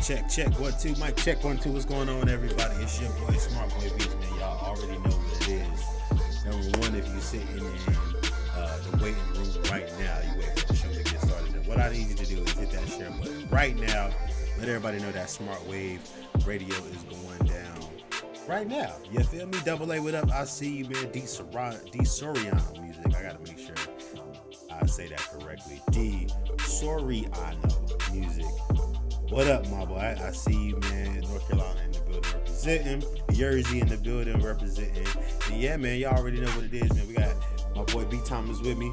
Check. 1-2. Mic check 1-2. What's going on, everybody? It's your boy, Smart Boy Beatz, man. Y'all already know what it is. Number one, if you sitting in the waiting room right now, you wait for the show to get started. And what I need you to do is hit that share button right now. Let everybody know that Smart Wave Radio is going down right now. You feel me? Double A, what up? I see you, man. D Soriano music. I gotta make sure I say that correctly. D Soriano music. What up, my boy? I see you, man. North Carolina in the building representing. Jersey in the building representing. And yeah, man, y'all already know what it is, man. We got my boy B Thomas with me.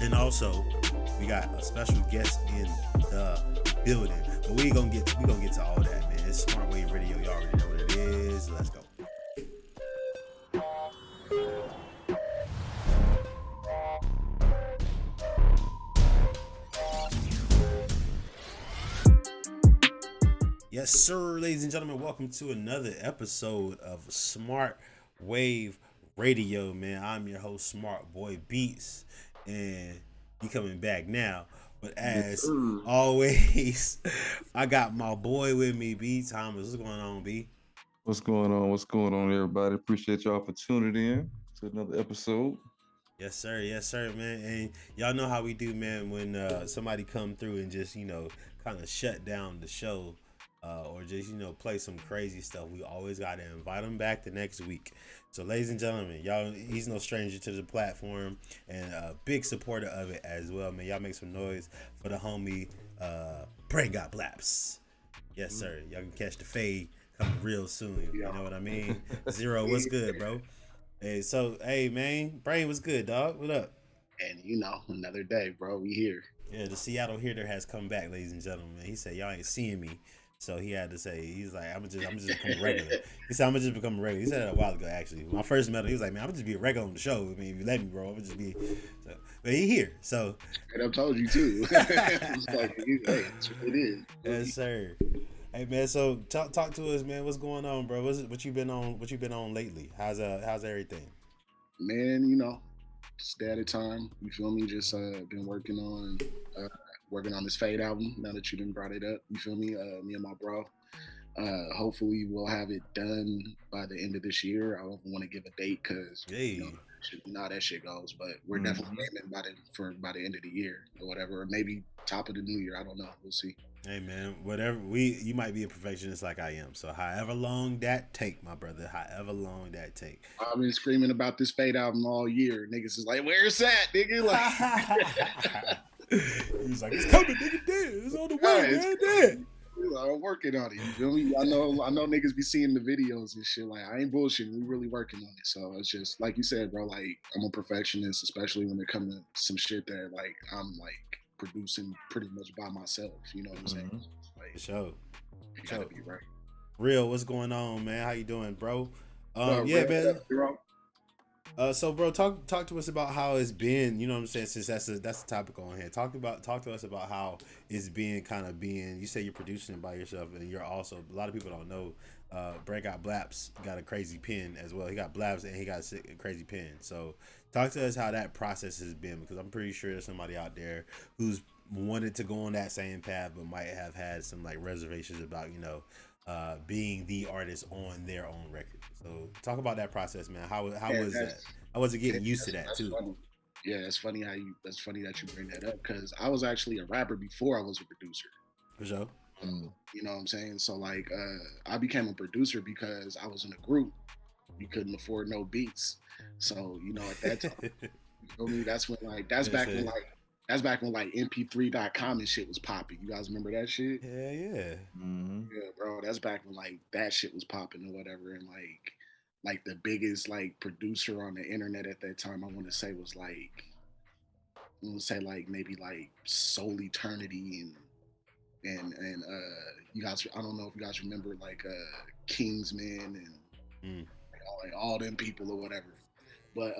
And also, we got a special guest in the building. But we gonna get to all that, man. It's Smart Wave Radio. Y'all already know what it is. Let's go. Yes, sir, ladies and gentlemen, welcome to another episode of Smart Wave Radio, man. I'm your host, Smart Boy Beatz, and you coming back now But Yes, as sir. always, I got my boy with me, B. Thomas. What's going on, B? What's going on? What's going on, everybody? Appreciate y'all for tuning in to another episode. Yes, sir, man. And y'all know how we do, man. When somebody come through and just kind of shut down the show, or just play some crazy stuff, we always got to invite them back the next week. So, ladies and gentlemen, y'all, he's no stranger to the platform and a big supporter of it as well, man. Y'all make some noise for the homie, Brain Got Blaps. Yes, sir. Y'all can catch the fade coming real soon. You Yeah. know what I mean? Zero, what's good, bro? Hey, so hey man, Brain was good, dog. What up? And another day, bro. We here. Yeah, the Seattle hitter has come back, ladies and gentlemen. He said y'all ain't seeing me, so he had to say he's like I'm just becoming regular. He said I'm gonna just become regular. He said that a while ago actually. When I first met him, he was like, man, I'm gonna just be a regular on the show. I mean, if you let me, bro, I'm gonna just be. So, but he here, so. And I've told you too. It's like, hey, that's what it is. Yes, sir. Hey man, so talk to us, man. What's going on, bro? What you been on? What you been on lately? How's everything? Man, just day at a time. You feel me? Just been working on this Fade album. Now that you done brought it up, you feel me? Me and my bro. Hopefully we'll have it done by the end of this year. I don't want to give a date because Hey. that shit goes. But we're definitely aiming by the end of the year or whatever, or maybe top of the new year. I don't know. We'll see. Hey man, whatever you might be a perfectionist like I am. So however long that take, my brother, however long that take. I've been screaming about this Fade album all year. Niggas is like, where's that, nigga? Like, he's like, it's coming, nigga. It's on the way, man. I'm working on it. You feel me? I know niggas be seeing the videos and shit. Like, I ain't bullshitting. We really working on it. So it's just like you said, bro. Like, I'm a perfectionist, especially when it comes to some shit that like I'm like producing pretty much by myself. You know what I'm saying? Like, for sure. You gotta be right. Real, what's going on, man? How you doing, bro? Yeah, Red, man. So bro, talk to us about how it's been. You know what I'm saying? Since that's the topic on here. Talk to us about how it's been. You say you're producing it by yourself, and you're also a lot of people don't know. Brent got Blaps got a crazy pen as well. He got Blaps and he got a crazy pen. So talk to us how that process has been, because I'm pretty sure there's somebody out there who's wanted to go on that same path, but might have had some like reservations about being the artist on their own record. So talk about that process, man. How was that? How was it getting used to that too? Funny. Yeah, that's funny that you bring that up, because I was actually a rapper before I was a producer. For sure. You know what I'm saying? So like I became a producer because I was in a group. We couldn't afford no beats. So, at that time, you feel me? That's back when mp3.com and shit was popping. You guys remember that shit? Yeah. Mm-hmm. Yeah, bro. That's back when like that shit was popping or whatever. And like the biggest like producer on the internet at that time, I want to say maybe like Soul Eternity and you guys, I don't know if you guys remember like Kingsman and like all them people or whatever. But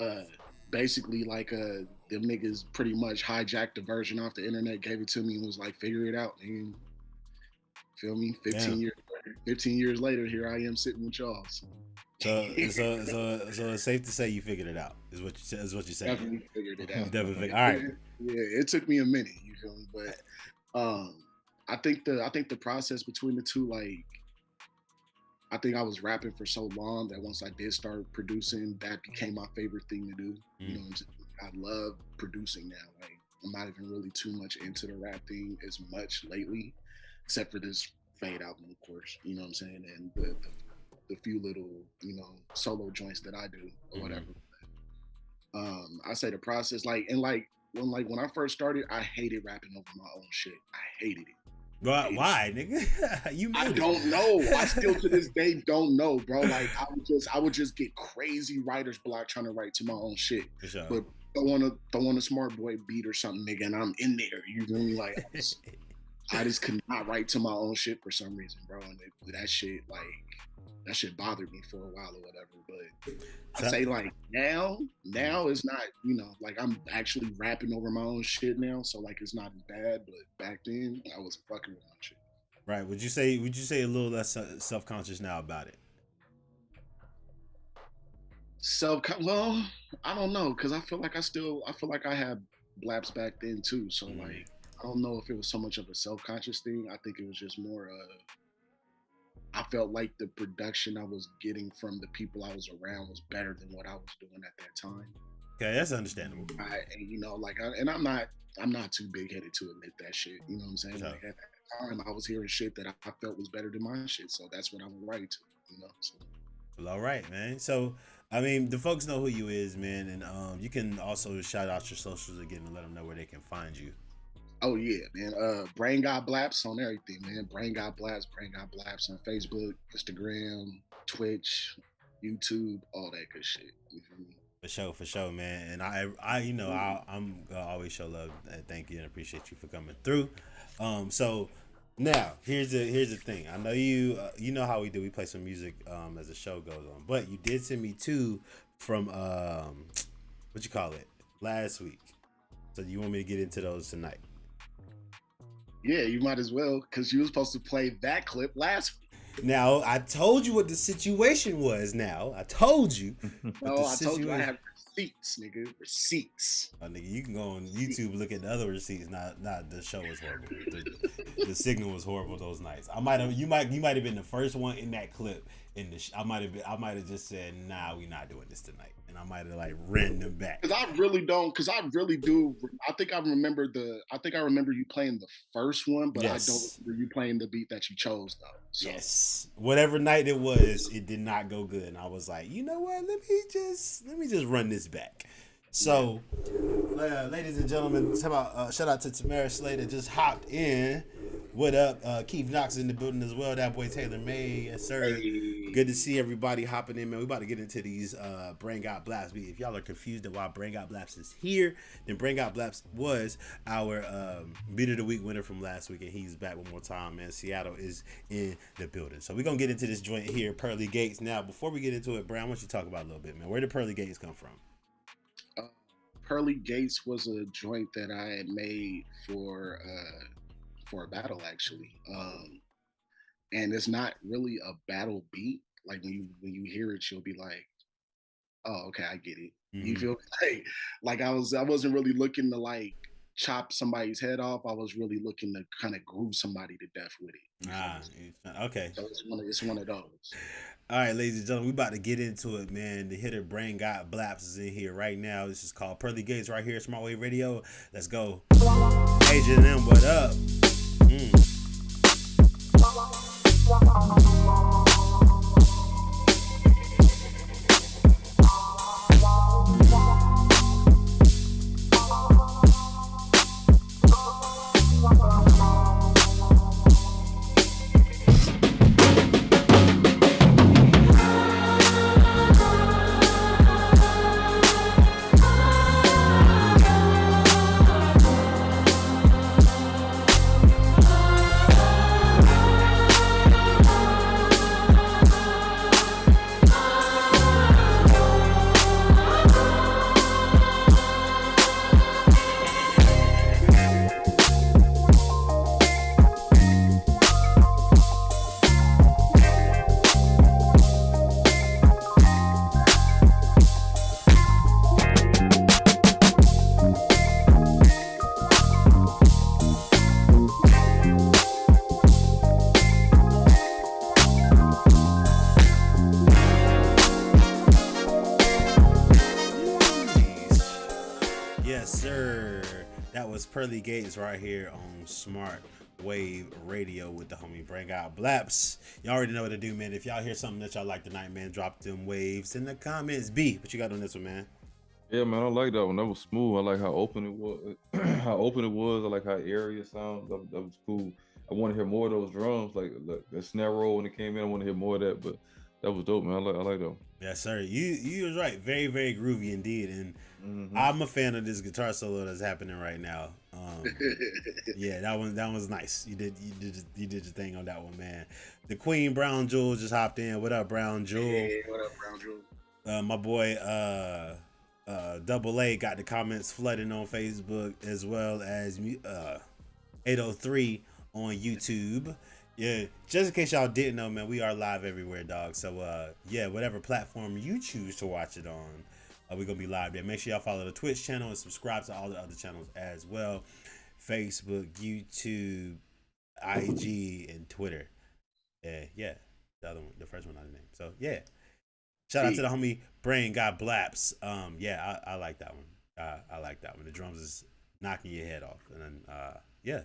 basically like them niggas pretty much hijacked the version off the internet, gave it to me, and was like, figure it out, and feel me? 15 years later, here I am sitting with y'all. So it's safe to say you figured it out. Is what you're saying. Definitely figured it out. Definitely. All right. Yeah, it took me a minute. You feel me? But I think the process between the two, like, I think I was rapping for so long that once I did start producing, that became my favorite thing to do. You know what I'm saying? I love producing now. Like, I'm not even really too much into the rap thing as much lately, except for this Fade album, of course. You know what I'm saying? And the few little, solo joints that I do or whatever. I say the process, when I first started, I hated rapping over my own shit. I hated it. Why, nigga? I don't know. I still to this day don't know, bro. Like I would just get crazy writer's block trying to write to my own shit. Sure. But throw on a smart boy beat or something, nigga, and I'm in there. You know me? Like I just could not write to my own shit for some reason, bro. And that shit bothered me for a while or whatever. But I say like now it's not, like I'm actually rapping over my own shit now, so like it's not as bad. But back then I was fucking with my shit. Right. Would you say a little less self-conscious now about it? Well, I don't know, because I feel like I had Blaps back then too. So like I don't know if it was so much of a self-conscious thing. I think it was just more I felt like the production I was getting from the people I was around was better than what I was doing at that time. Okay, that's understandable. And I'm not too big headed to admit that shit. You know what I'm saying? Sure. Like at that time, I was hearing shit that I felt was better than my shit, so that's what I would write to. You know. So. Well, all right, man. So, I mean, the folks know who you is, man, and you can also shout out your socials again and let them know where they can find you. Oh yeah, man. Brain God Blaps on everything, man. Brain God Blaps on Facebook, Instagram, Twitch, YouTube, all that good shit. You feel me? For sure, man. And I'm gonna always show love and thank you and appreciate you for coming through. So now here's the thing. I know you know how we do. We play some music as the show goes on, but you did send me two from what you call it last week. So you want me to get into those tonight? Yeah, you might as well, because you were supposed to play that clip last week. Now, I told you what the situation was. Now, I told you. No, I told you I have receipts, nigga. Receipts. Oh, nigga, you can go on YouTube, look at the other receipts. Not the show was horrible. The signal was horrible those nights. You might have been the first one in that clip. I might have just said, nah, we not doing this tonight, and I might have like ran them back. Because I really do. I think I remember you playing the first one, but yes. I don't remember you playing the beat that you chose though. So. Yes, whatever night it was, it did not go good, and I was like, you know what? Let me just run this back. So, ladies and gentlemen, shout out to Tamara Slay that just hopped in. What up? Keith Knox in the building as well. That boy Taylor May, yes sir. Hey. Good to see everybody hopping in, man. We about to get into these Brain God Blaps. If y'all are confused at why Brain God Blaps is here, then Brain God Blaps was our Beat of the Week winner from last week, and he's back one more time, man. Seattle is in the building. So we're gonna get into this joint here, Pearly Gates. Now, before we get into it, Brown, I want you to talk about it a little bit, man. Where did Pearly Gates come from? Pearly Gates was a joint that I had made for a battle, actually, and it's not really a battle beat. Like when you hear it, you'll be like, "Oh, okay, I get it." Mm-hmm. You feel like I wasn't really looking to like chop somebody's head off. I was really looking to kind of groove somebody to death with it. Okay. So it's one of those. All right, ladies and gentlemen, we about to get into it, man. The hitter Brain God Blaps is in here right now. This is called Pearly Gates right here at Smart Wave Radio. Let's go. Agent M, what up? Pearly Gates right here on Smart Wave Radio with the homie Brain God Blaps. Y'all already know what to do, man. If y'all hear something that y'all like tonight, man, drop them waves in the comments. B, what you got on this one, man? Yeah, man, I like that one. That was smooth. I like how open it was. I like how airy it sounds. That was cool. I want to hear more of those drums, like the snare roll when it came in. I want to hear more of that, but that was dope, man. I like that one. Yes, sir. You was right. Very, very groovy indeed. And I'm a fan of this guitar solo that's happening right now. Yeah, that was nice. You did your thing on that one, man. The Queen Brown Jewel just hopped in. What up, Brown Jewel? Hey, what up, Brown Jewel? My boy Double A got the comments flooding on Facebook as well as 803 on YouTube. Yeah, just in case y'all didn't know, man, we are live everywhere, dog. So yeah, whatever platform you choose to watch it on, we're gonna be live there. Make sure y'all follow the Twitch channel and subscribe to all the other channels as well. Facebook, YouTube, IG, and Twitter. Yeah. The other one, the first one I named. So yeah. Shout out to the homie Brain God Blaps. Yeah, I like that one. I like that one. The drums is knocking your head off, and then yeah,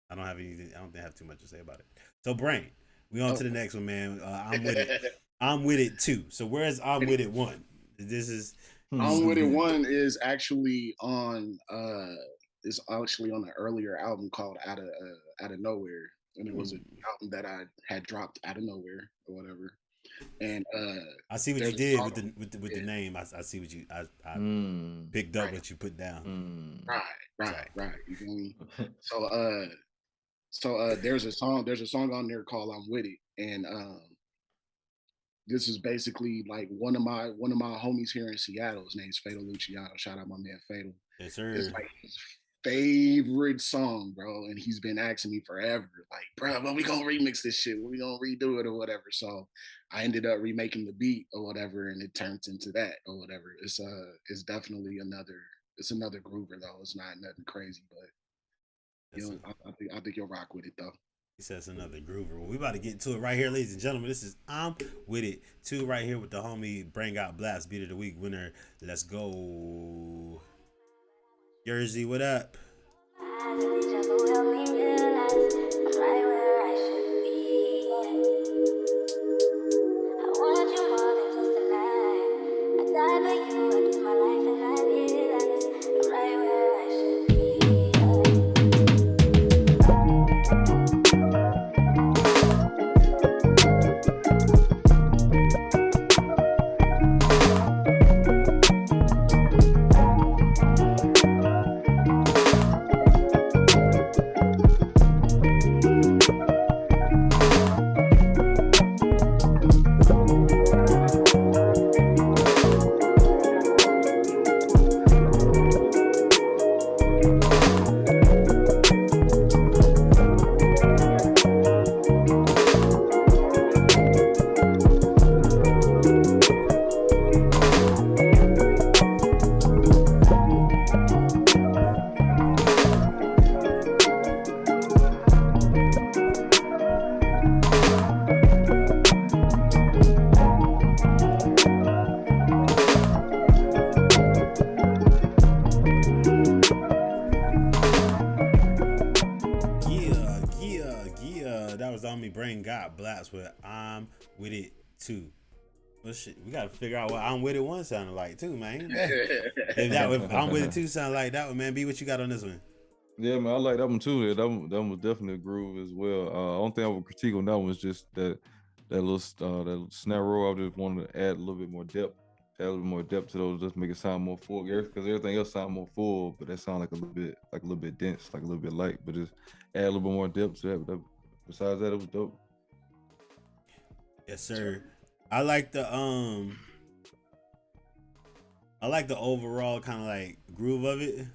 I don't have anything. I don't think I have too much to say about it. So Brain, we on to the next one, man. I'm with it. I'm with it too. So where's I'm with it one? This is I'm with it one is actually on the earlier album called Out of Nowhere, and it was an album that I had dropped out of nowhere or whatever. And I see what you did with the name. I see what you I picked up what you put down. Right. You feel me? So there's a song on there called I'm With It, and this is basically like one of my homies here in Seattle. His name's Fatal Luciano. Shout out my man Fatal. Yes, sir. It's like his favorite song, bro. And he's been asking me forever, like, bro, when we gonna remix this shit? When we gonna redo it or whatever? So I ended up remaking the beat or whatever, and it turned into that or whatever. It's definitely another groover though. It's not nothing crazy, but I think you'll rock with it though. He says another groover. Well, we about to get to it right here, ladies and gentlemen. This is I'm With It 2 right here with the homie Brain Got Blast, Beat of the Week winner. Let's go. Jersey, what up? Brain Got Blast with I'm With It 2. Well, shit, we gotta figure out what I'm With It 1 sounded like too, man. if I'm With It 2 sound like that one, man. B, what you got on this one? Yeah, man, I like that one too. That one was definitely a groove as well. Only thing I would critique on that one was just that little that snare roll. I just wanted to add a little bit more depth. Add a little more depth to those, just make it sound more full. Because everything else sound more full, but that sound like a little bit dense, like a little bit light. But just add a little bit more depth to that. But besides that, it was dope. Yes, sir. I like the overall kind of like groove of it,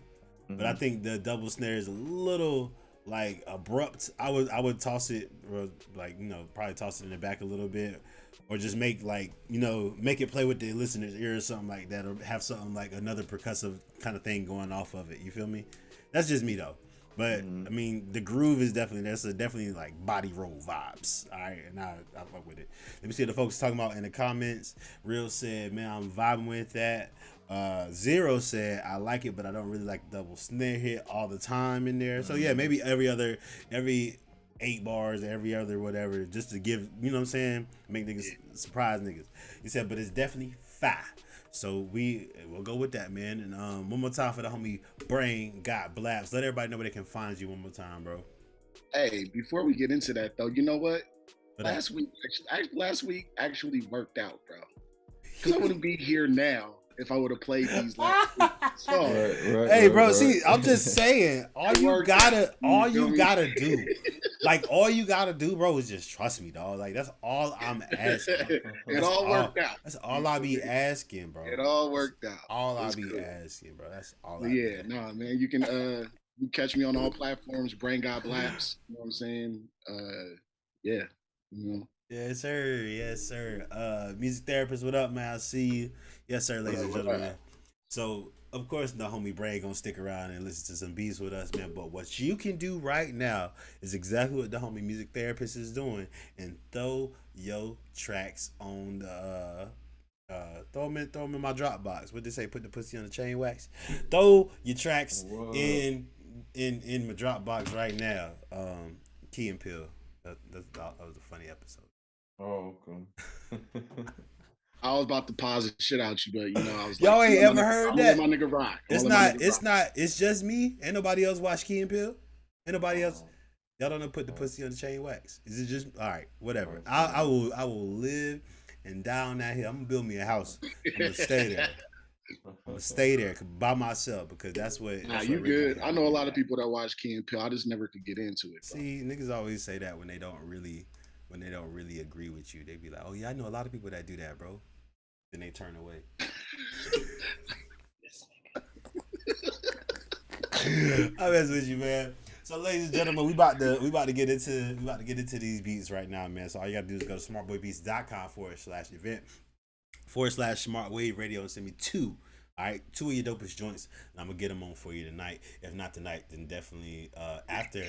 but I think the double snare is a little like abrupt. I would toss it, or like, you know, probably toss it in the back a little bit, or just make like, you know, make it play with the listener's ear or something like that, or have something like another percussive kind of thing going off of it. You feel me? That's just me though. But I mean, the groove is definitely like body roll vibes. All right, and I fuck with it. Let me see what the folks talking about in the comments. Real said, man, I'm vibing with that. Zero said, I like it, but I don't really like the double snare hit all the time in there. So yeah, maybe every 8 bars, every other whatever, just to give, you know what I'm saying, make niggas surprise niggas. He said, but it's definitely fire. So we'll go with that, man. And one more time for the homie Brain Got Blast. Let everybody know where they can find you one more time, bro. Hey, before we get into that though, you know what? Last week actually worked out, bro. Because I wouldn't be here now if I would have played these last songs. Hey, bro, see, I'm just saying, all you gotta do, like, all you gotta do, bro, is just trust me, dog. Like, that's all I'm asking. It all worked out. That's all I be asking, bro. It all worked out. All I be asking, bro. That's all. Yeah, nah, man. You can you catch me on all platforms. Brain God Blast. You know what I'm saying? Yeah. You know. Yes, sir. Yes, sir. Music therapist, what up, man? I see you. Yes, sir, ladies and gentlemen. So of course, the homie Brain gonna stick around and listen to some beats with us, man. But what you can do right now is exactly what the homie music therapist is doing, and throw your tracks on the throw them in my Dropbox. What they say? Put the pussy on the chain wax. Throw your tracks What? in my Dropbox right now. Key and Pill. That was a funny episode. Oh, okay. I was about to pause the shit out you, but you know, I was Y'all like, ain't ever heard that? My nigga rock. It's not. It's just me. Ain't nobody else watch Key and Pill. Ain't nobody else. Y'all don't know put the pussy on the chain wax. Is it just all right? Whatever. I will live and die on that hill. I'm gonna build me a house. I'm gonna stay there. I'm gonna stay there by myself because that's what. Nah, you good. I know a lot of people that watch Key and Peele. I just never could get into it. Bro. See, niggas always say that when they don't really agree with you. They be like, "Oh yeah, I know a lot of people that do that, bro." Then they turn away. I mess with you, man. So, ladies and gentlemen, we about to get into these beats right now, man. So all you gotta do is go to smartboybeats.com/event /smartwave radio and send me two. All right, two of your dopest joints, and I'm gonna get them on for you tonight. If not tonight, then definitely after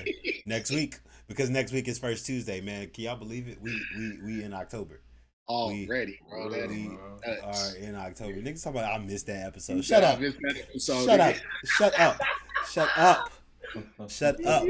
next week, because next week is First Tuesday, man. Can y'all believe it? We in October. Already, bro. We are in October. Niggas talk about I missed that episode. I Shut up. missed that episode. Shut up. Shut up. Shut up. Shut up.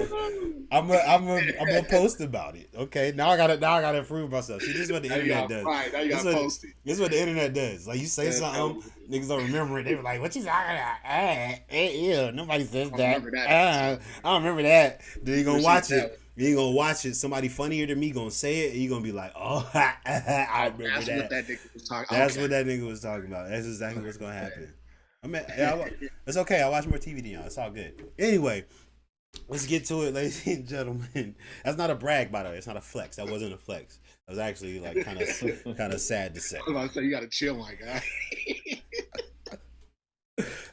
I'm gonna post about it. Okay. Now I gotta improve myself. See, this is what the internet does. Right, now you gotta post it. This is what the internet does. Like you say something, niggas don't remember it. They were like, "What you talking about?" Ew, nobody says that. I don't remember that. Then you gonna watch it. You ain't gonna watch it. Somebody funnier than me gonna say it, and you gonna be like, "Oh, I remember That's that." what that nigga was talking. That's what that nigga was talking about. That's exactly what's gonna happen. I mean, it's okay. I watch more TV than y'all. It's all good. Anyway, let's get to it, ladies and gentlemen. That's not a brag, by the way. It's not a flex. That wasn't a flex. That was actually like kind of sad to say. I was about to say you gotta chill, my guy.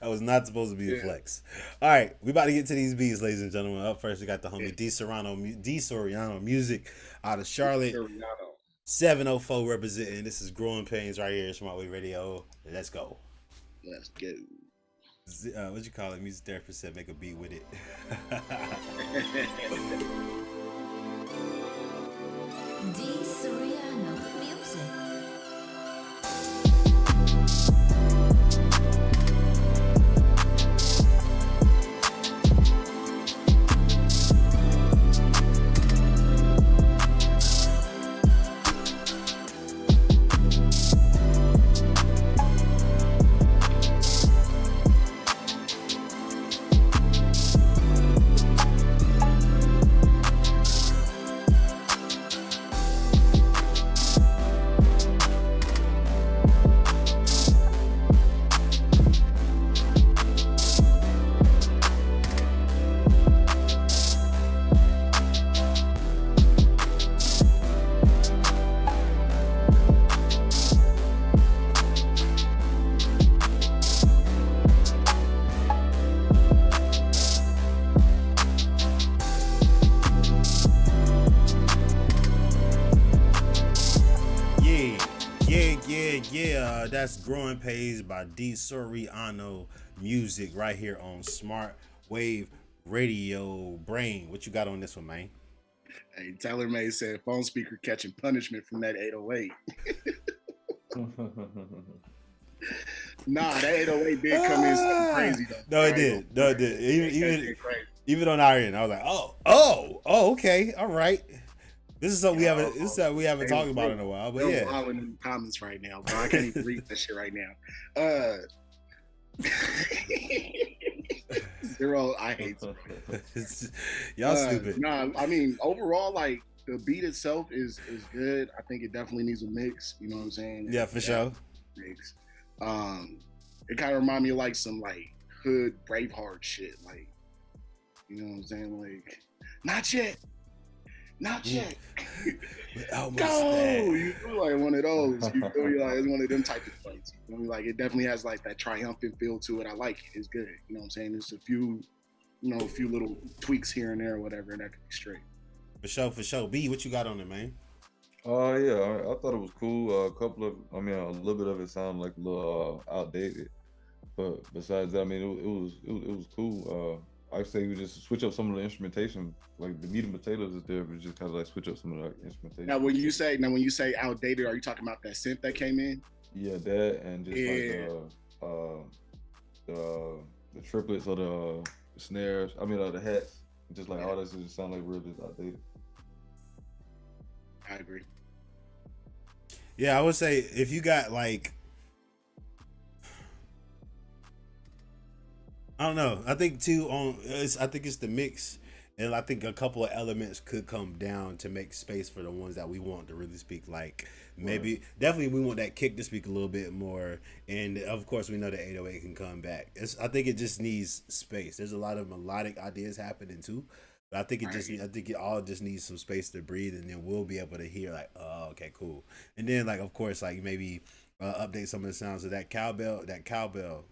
That was not supposed to be a flex. All right, we about to get to these beats, ladies and gentlemen. Up first, we got the homie D Soriano Music out of Charlotte. 704 representing. This is Growing Pains right here. Smart Wave Radio. Let's go. Let's go. What you call it? Music therapist said make a beat with it. D Soriano Music. That's Growing Pains by D Soriano Music right here on Smart Wave Radio. Brain, what you got on this one, man? Hey, Taylor May said phone speaker catching punishment from that 808. Nah, that 808 did come in something crazy though. No, it did. No, it did. Even on our end, I was like, oh, okay, all right. This is something we haven't talked about in a while, but yeah. I'm in the comments right now, bro. I can't even read that shit right now. Zero, I hate y'all stupid. Nah, I mean overall, like the beat itself is good. I think it definitely needs a mix. You know what I'm saying? Yeah, for sure. Mix. It kind of remind me of like some like hood Braveheart shit, like you know what I'm saying? Like not yet. Go! You feel like one of those. You feel like it's one of them type of things. You know, like it definitely has like that triumphant feel to it. I like it. It's good. You know what I'm saying? There's a few little tweaks here and there or whatever, and that could be straight. For sure. B, what you got on it, man? Yeah, I thought it was cool. A little bit of it sounded like a little outdated. But besides that, I mean, it was cool. I say we just switch up some of the instrumentation, like the meat and potatoes is there, but just kind of like switch up some of the Now, instrumentation. when you say outdated, are you talking about that synth that came in? Yeah, that and just like Yeah, uh the triplets or the snares. I mean, the hats. Just like yeah, all that just sound like real just outdated. I agree. Yeah, I would say if you got like, I don't know. I think too I think it's the mix, and I think a couple of elements could come down to make space for the ones that we want to really speak. Like Right. maybe definitely we want that kick to speak a little bit more, and of course we know the 808 can come back. I think it just needs space. There's a lot of melodic ideas happening too. But Right. I think it all just needs some space to breathe, and then we'll be able to hear like, oh, okay, cool. And then like, of course, like maybe update some of the sounds of that cowbell. That cowbell,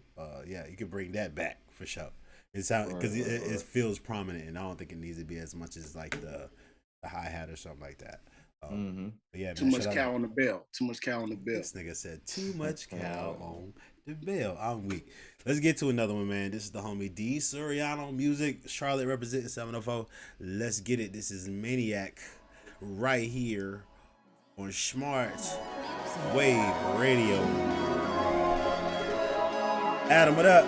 yeah, you can bring that back for sure. It sounds Right. because Right. it Right. feels prominent, and I don't think it needs to be as much as like the hi hat or something like that. Mm-hmm. But yeah, Too man, much shout out. cow on the bell. Too much cow on the bell. This nigga said too much cow on the bell. I'm weak. Let's get to another one, man. This is the homie D Soriano Music. Charlotte representing 704. Let's get it. This is Maniac right here on Smart Wave Radio. Adam, what up?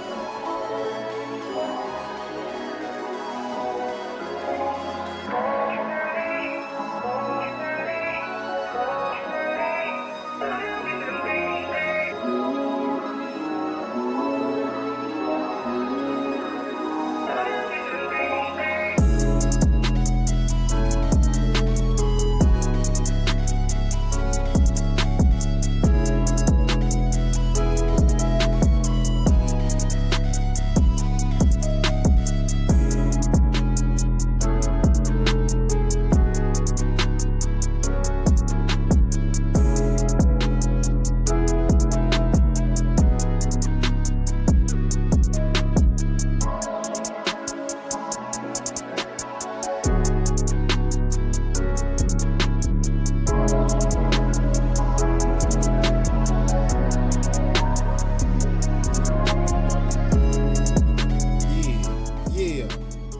Yeah,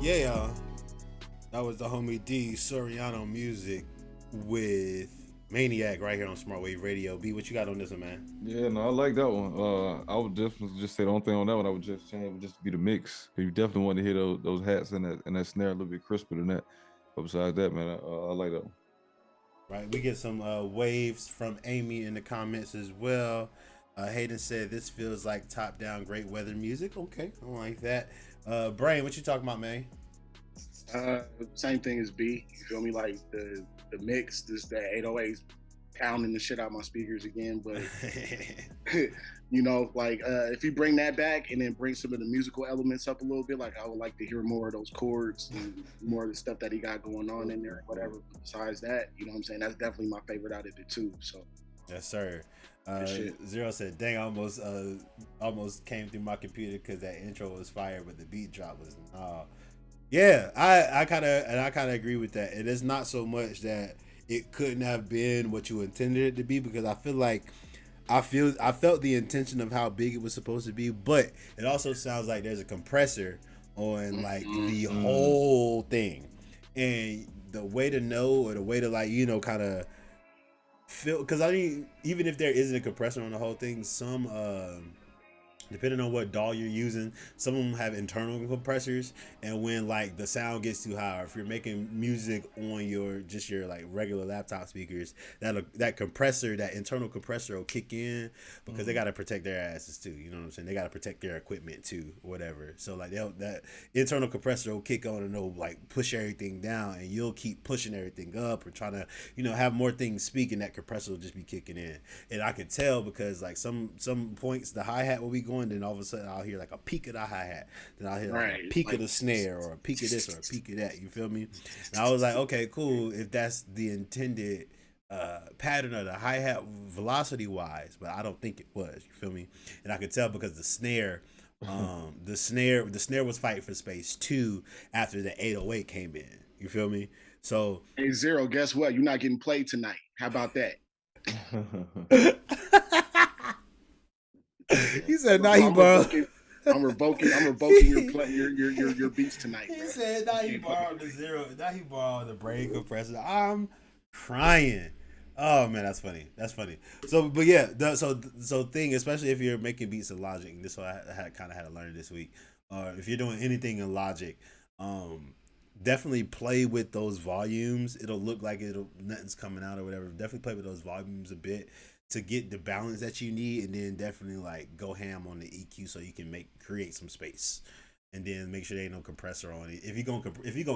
yeah, yeah. That was the homie D Soriano Music with Maniac right here on Smart Wave Radio. B, what you got on this one, man? Yeah, no, I like that one. I would definitely just say the only thing on that one I would just change would just be the mix. 'Cause you definitely want to hear those hats and that snare a little bit crisper than that. But besides that, man, I like that one. Right, we get some waves from Amy in the comments as well. Hayden said this feels like top down great weather music. Okay, I like that. Brain, what you talking about, man? Uh, Same thing as B. You feel me? Like the mix, just that 808s pounding the shit out my speakers again. But like if you bring that back and then bring some of the musical elements up a little bit, like I would like to hear more of those chords and more of the stuff that he got going on in there, whatever. Besides that, you know what I'm saying? That's definitely my favorite out of the two. So Yes, sir. good shit. Zero said, "Dang, I almost came through my computer because that intro was fire, but the beat drop was nah." Yeah, I kind of agree with that. It is not so much that it couldn't have been what you intended it to be because I feel like I felt the intention of how big it was supposed to be, but it also sounds like there's a compressor on like the Mm. whole thing, and the way to know or the way to like kind of feel because I mean even if there isn't a compressor on the whole thing, some depending on what DAW you're using, some of them have internal compressors, and when like the sound gets too high, or if you're making music on your like regular laptop speakers, that compressor, that internal compressor will kick in because they got to protect their asses too. You know what I'm saying? They got to protect their equipment too, whatever. So like that internal compressor will kick on and it'll like push everything down, and you'll keep pushing everything up or trying to have more things speak, and that compressor will just be kicking in. And I could tell because like some points the hi hat will be going, then all of a sudden I'll hear like a peak of the hi hat, then I'll hear like a Right. peak of Like the snare or a peak of this or a peak of that. You feel me? And I was like, okay, cool. If that's the intended pattern of the hi hat velocity wise, but I don't think it was. You feel me? And I could tell because the snare. The snare was fighting for space too after the 808 came in. You feel me? So hey Zero, guess what? You're not getting played tonight. How about that? He said, "Nah, Bro, he borrowed." I'm revoking your beats tonight, He bro. said, "Now he borrowed the zero. Now he borrowed the brain compressor." I'm crying. Oh man, that's funny. That's funny. So, but yeah, so thing, especially if you're making beats in Logic, and this is what I had kind of had to learn this week. Or if you're doing anything in Logic, definitely play with those volumes. It'll look like nothing's coming out or whatever. Definitely play with those volumes a bit to get the balance that you need, and then definitely like go ham on the EQ so you can create some space, and then make sure there ain't no compressor on it. If you gonna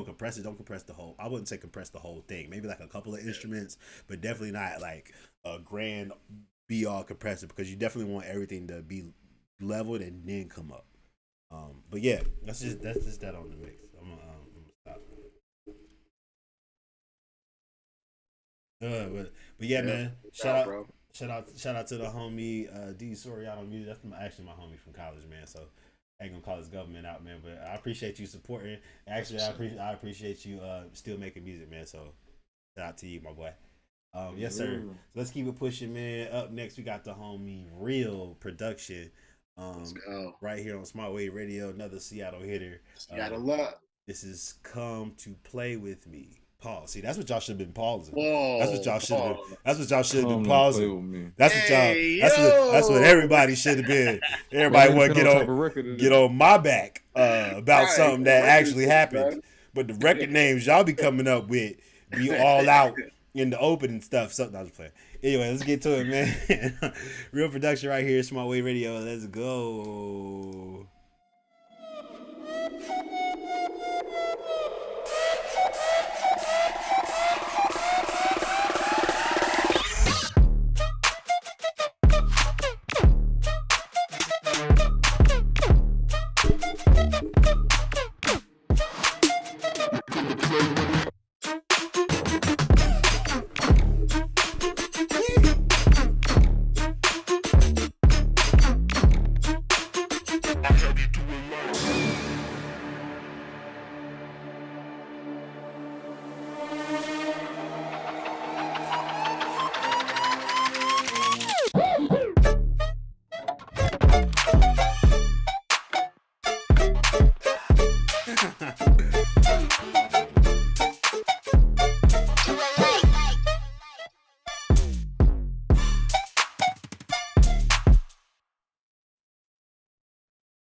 compress it, don't compress the whole. I wouldn't say compress the whole thing. Maybe like a couple of instruments, but definitely not like a grand be all compressor, because you definitely want everything to be leveled and then come up. But yeah, that's just that on the mix. I'm gonna stop. But yeah, man. Shout out to the homie D Soriano Music. That's actually my homie from college, man. So I ain't gonna call his government out, man. But I appreciate you supporting. Actually, I appreciate you still making music, man. So shout out to you, my boy. Yes, sir. So let's keep it pushing, man. Up next, we got the homie Real Production. Right here on Smart Wave Radio, another Seattle hitter. Seattle luck. This is Come to Play With Me. Pause. See, that's what y'all should have been pausing. Whoa, that's what y'all should have been. That's what y'all should have been Come and play pausing. with me. That's what y'all. That's what everybody should have been. Everybody want to get on my back about something that actually happened. But the record names y'all be coming up with be all out in the open and stuff. Something I was playing. Anyway, let's get to it, man. Real Production right here, Smart Wave Radio. Let's go.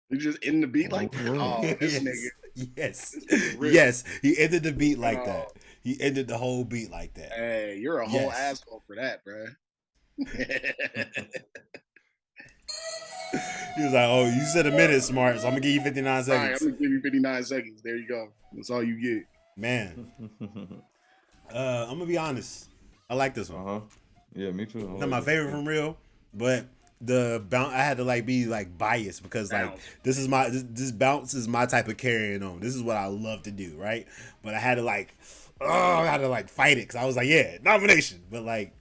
You just in the beat like that? Oh, this nigga. Yes. He ended the beat like that. He ended the whole beat like that. Hey, you're a whole asshole for that, bro. He was like, "Oh, you said a minute, Smart, so I'm gonna give you 59 seconds." All right, I'm gonna give you 59 seconds. There you go. That's all you get. Man. I'm gonna be honest. I like this one. Yeah, me too. Not my favorite from Real, but the bounce, I had to like be like biased because like this bounce is my type of carrying on. This is what I love to do, right? But I had to fight it because I was like, yeah, nomination, but like,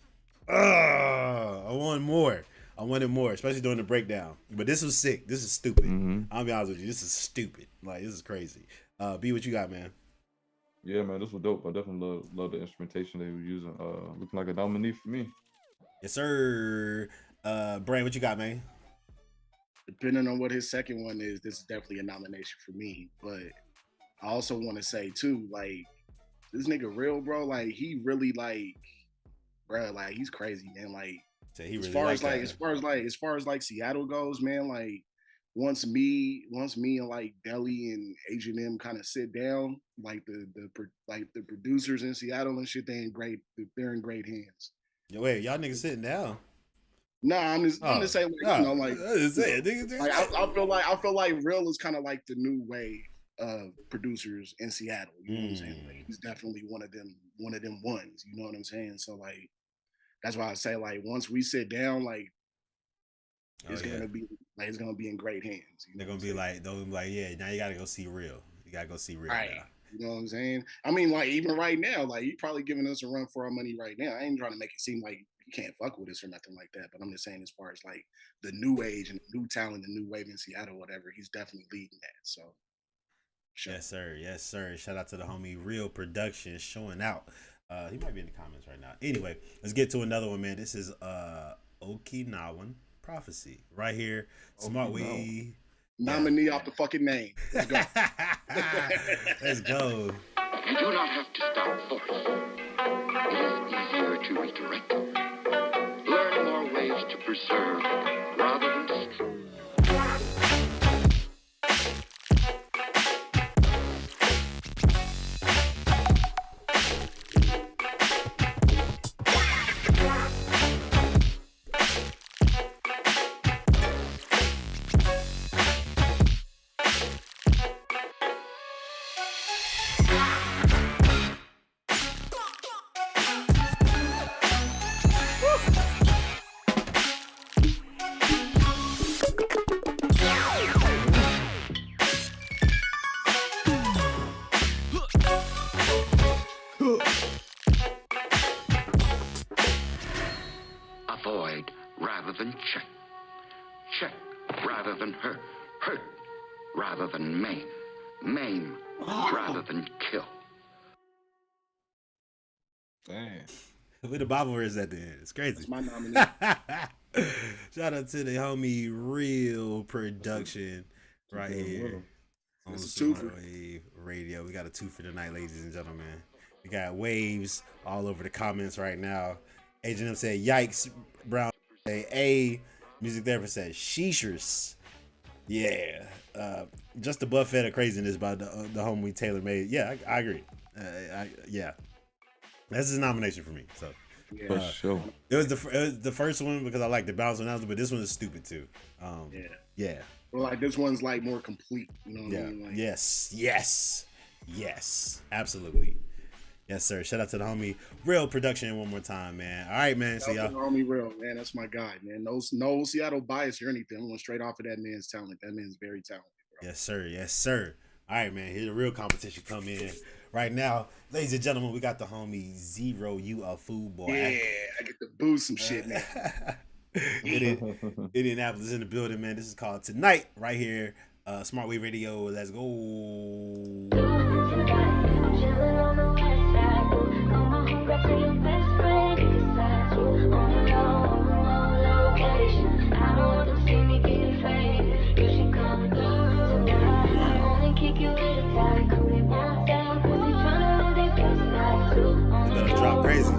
I wanted more, especially during the breakdown. But this was sick. This is stupid. I'll be honest with you. This is stupid. Like, this is crazy. B, what you got, man? Yeah, man, this was dope. I definitely love the instrumentation they were using. Looking like a nominee for me. Yes, sir. Brain, what you got, man? Depending on what his second one is, this is definitely a nomination for me. But I also want to say too, like, this nigga Real, bro, like he really like, bro, like he's crazy, man. Like, so he really as far as Seattle goes, man, like once me and like Deli and Asian M kind of sit down, like the producers in Seattle and shit, they're in great hands. Yo, wait, y'all niggas sitting down? Nah, I'm just saying, like, you know, like, I feel like Real is kind of like the new wave of producers in Seattle. You know what I'm saying? Like, he's definitely one of them ones. You know what I'm saying? So like, that's why I say, like, once we sit down, like, it's gonna be in great hands. They're gonna be like, yeah, now you gotta go see Real. You gotta go see Real right now. You know what I'm saying? I mean, like, even right now, like, you probably giving us a run for our money right now. I ain't trying to make it seem like you can't fuck with us or nothing like that, but I'm just saying, as far as like the new age and the new talent, the new wave in Seattle, whatever, he's definitely leading that. So, sure. Yes, sir. Shout out to the homie Real Production showing out. He might be in the comments right now. Anyway, let's get to another one, man. This is Okinawan. Prophecy right here. Smart Way. Nominee off the fucking name. Let's go. Let's go. You do not have to start force. It is easier to redirect. Learn more ways to preserve rather than destroy. Avoid rather than check. Check rather than hurt. Hurt rather than maim. Maim rather than kill. Damn. With the Bible verse at the end. It's crazy. That's my nominee. Shout out to the homie Real Production right here on That's a Smart twofer. Wave Radio. We got a twofer tonight, ladies and gentlemen. We got waves all over the comments right now. Agent M said, "Yikes!" Brown say, "A." Music therapist said, "Sheeshers." Yeah, just the buffet of craziness by the homie Taylor made. Yeah, I agree. Yeah, that's his nomination for me. So. For sure. It was the first one because I like the bounce announcement, but this one is stupid too. Yeah. Well, like this one's like more complete. You know what Yeah. I mean? Like, Yes. Absolutely. Yes, sir. Shout out to the homie Real Production one more time, man. All right, man. So shout out y'all. to the homie Real, man. That's my guy, man. No Seattle bias or anything. I'm going straight off of that man's talent. That man's very talented, bro. Yes, sir. All right, man. Here's the real competition come in right now, ladies and gentlemen. We got the homie Zero. You a fool boy. Yeah, I get to boost some shit, man. Indianapolis in the building, man. This is called Tonight right here. Smart Wave Radio. Let's go. You better drop crazy.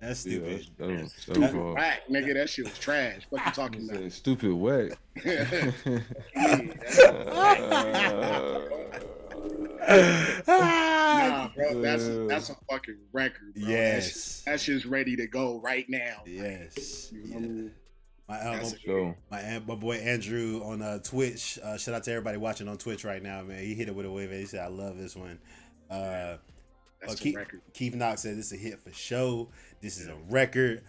That's stupid. Yeah, that was Stupid hard. whack, nigga. That shit was trash. What you talking He about? said, stupid whack. Nah, bro, that's a fucking record, bro. Yes. That shit's ready to go right now. Yes. You know what I mean? My, So, my boy Andrew on Twitch. Shout out to everybody watching on Twitch right now, man. He hit it with a wave. He said, "I love this one." That's a record. Keith Knox said, "This is a hit for show. This is a record.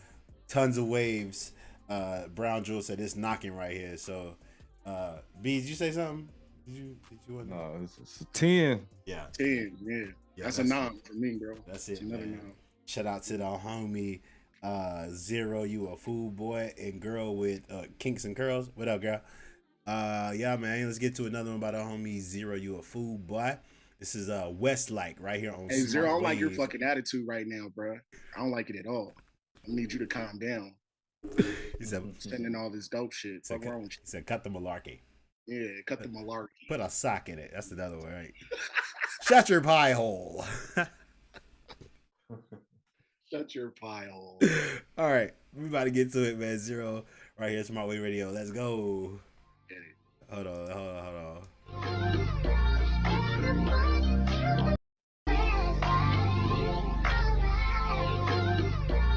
Tons of waves." Brown Jewel said, "It's knocking right here." So, B, did you say something? Did you want to? no, it's a 10. Yeah. 10, yeah. That's a nom for me, bro. That's It's it, another man. nom. Shout out to the homie Zero. You a fool boy and girl with kinks and curls. What up, girl? Yeah, man. Let's get to another one by the homie Zero. You a fool boy. This is Westlake right here on. Hey, Zero, I Smart don't like your Wave. fucking attitude right now, bro. I don't like it at all. I need you to calm down. He said, Sending all this dope shit. Fuck wrong with he said, cut the malarkey. you? Yeah, cut the malarkey. Put a sock in it. That's another one, right? Shut your pie hole. Shut your pie hole. All right, we about to get to it, man. Zero right here, Smart Wave Radio. Let's go. Get it. Hold on.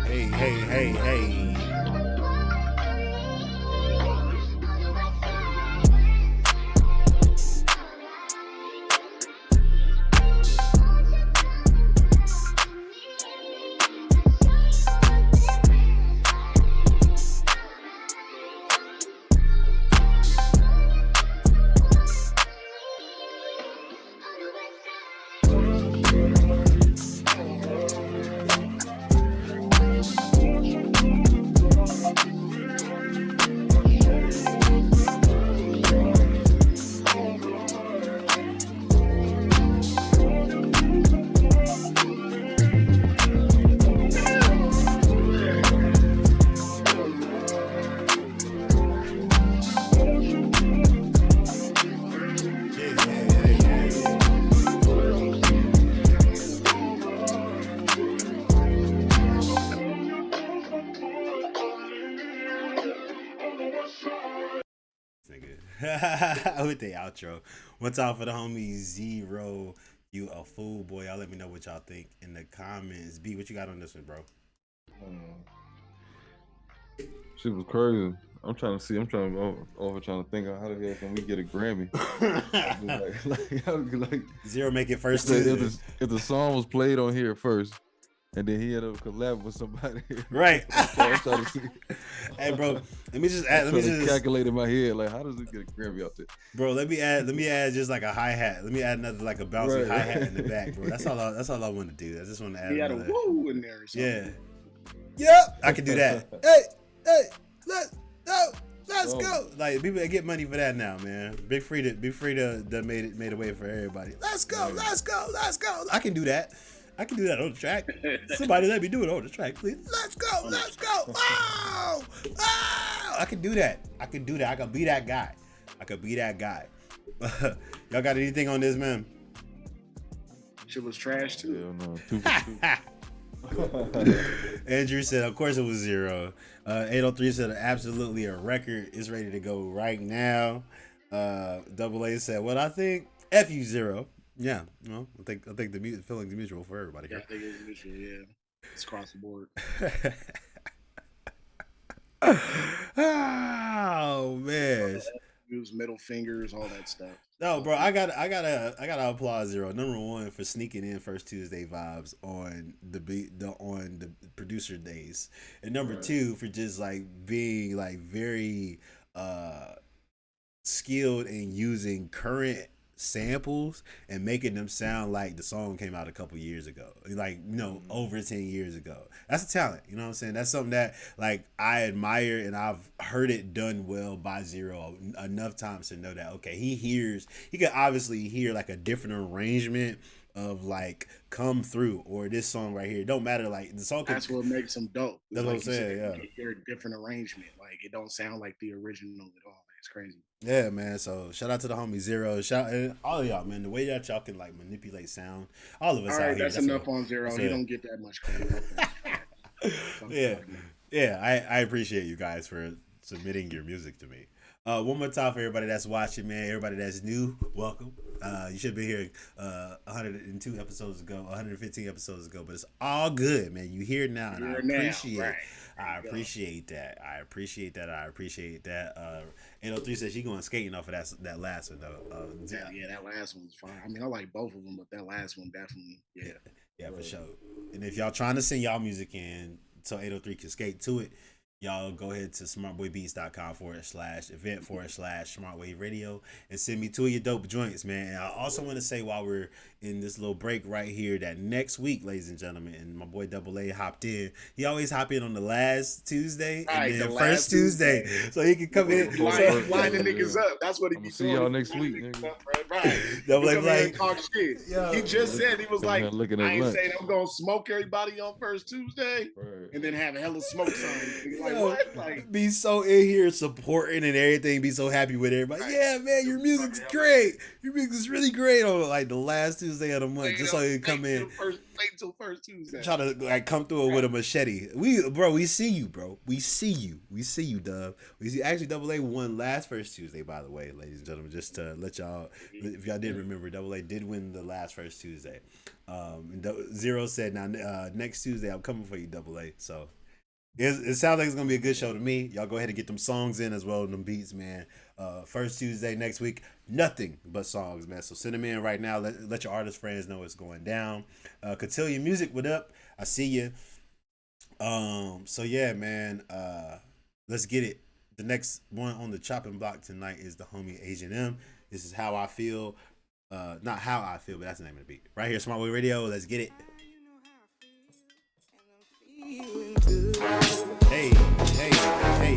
Hey. With the outro. One time for the homie Zero. You a fool, boy. Y'all let me know what y'all think in the comments. B, what you got on this one, bro? Shit was crazy. I'm trying to think of how the hell can we get a Grammy? like Zero make it first Tuesday. If the song was played on here first, and then he ended up collabing with somebody. Right. I'm trying to see. Hey, bro, let me just calculate in my head, like, how does it get a Grammy out there? Bro, let me add just like a hi-hat. Let me add another like a bouncy hi-hat in the back, bro. That's all I want to do. I just want to add. He had a woo in there or something. Yeah. Yep, I can do that. Let's go. Like, people get money for that now, man. Big Frida made a way for everybody. Let's go. I can do that. I can do that on the track. Somebody let me do it on the track, please. Let's go. Oh! I can do that. I can be that guy. Y'all got anything on this, man? Shit was trash too. Yeah, no, 2 for 2. Andrew said, of course it was Zero. 803 said, absolutely a record. It's ready to go right now. Double A said, what I think? F you, Zero. Yeah, well, I think the feeling's mutual for everybody here. Yeah, I think it's mutual. Yeah, it's across the board. Oh man, Use middle fingers, all that stuff. No, bro, I gotta applaud Zero. Number one for sneaking in First Tuesday vibes on the producer days, and number two for just like being like very skilled in using current samples and making them sound like the song came out a couple years ago, like, you know, over 10 years ago. That's a talent, you know what I'm saying? That's something that like I admire, and I've heard it done well by Zero enough times to know that, okay, he can obviously hear like a different arrangement of like Come Through or this song right here. It don't matter, like the song that's what makes them dope. That's like what I'm saying. Yeah, you hear a different arrangement, like it don't sound like the original at all. It's crazy. Yeah, man. So shout out to the homie Zero. Shout and all of y'all, man. The way that y'all can like manipulate sound, all of us. All right, out here. that's enough on Zero. He don't get that much credit. Yeah. I appreciate you guys for submitting your music to me. One more time for everybody that's watching, man. Everybody that's new, welcome. You should be here 102 episodes ago, 115 episodes ago, but it's all good, man. You here now, and I appreciate that. I appreciate that. 803 says she going skating off of that last one though. Yeah, that last one was fine. I mean, I like both of them, but that last one definitely, yeah, for sure. And if y'all trying to send y'all music in so 803 can skate to it, y'all go ahead to smartboybeats.com/event/smartwave radio and send me two of your dope joints, man. And I also want to say, while we're in this little break right here, that next week, ladies and gentlemen, and my boy Double A hopped in. He always hop in on the last Tuesday and then first Tuesday, so he can come in. Line the niggas up. That's what he be doing. See y'all next week, nigga. Right. Double A like talk shit. Yo. He just said, he was like, I ain't lunch. saying I'm gonna smoke everybody on first Tuesday, Right. and then have a hella smoke sign. Like Yo, what? Like be so in here supporting and everything. Be so happy with everybody. Right. Yeah, man, your music's great. Your music's really great on like the last Tuesday of the month. Just so you come in. Wait till first Tuesday. Try to like come through it with a machete. We see you, bro. We see you, Dub. We see actually Double A won last first Tuesday, by the way, ladies and gentlemen. Just to let y'all, if y'all didn't remember, Double A did win the last first Tuesday. And Zero said, "Now next Tuesday I'm coming for you, Double A." So it sounds like it's gonna be a good show to me. Y'all go ahead and get them songs in as well, them beats, man. First Tuesday next week, nothing but songs, man. So send them in right now. Let your artist friends know it's going down. Cotillion Music, what up? I see you. So yeah, man. Let's get it. The next one on the chopping block tonight is the homie H&M. This is How I Feel. Not How I Feel, but that's the name of the beat. Right here, Smart Boy Radio. Let's get it. Hey, hey, hey.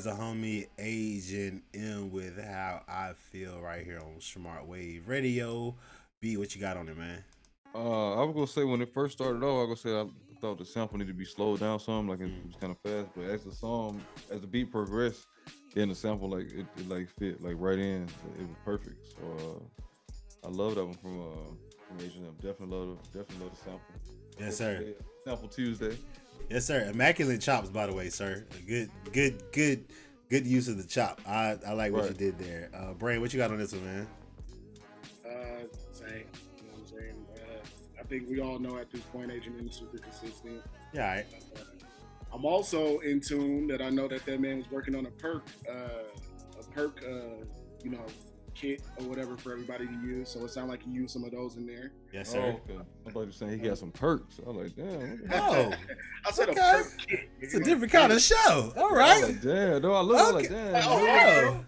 The homie Asian M with How I Feel right here on Smart Wave Radio. B, what you got on it, man? I was gonna say when it first started off, I was gonna say I thought the sample needed to be slowed down some, like it was kind of fast. But as the beat progressed, then the sample like it like fit like right in. It was perfect. So I love that one from Asian M. Definitely love the sample. Yes, sir. Sample Tuesday. Yes, sir. Immaculate chops, by the way, sir. Good use of the chop. I like what you did there. Brain, what you got on this one, man? Same. You know what I'm saying? I think we all know at this point, Agent M is super consistent. Yeah, all right. I'm also in tune that I know that man was working on a perk, kit or whatever for everybody to use. So it sounded like he used some of those in there. Yes, sir. Oh, okay. I thought you were saying he got some perks. I was like, damn. Oh, I said okay. a perk kit. It's a different kind of show. All right. Like, damn. No, I look like damn. Oh,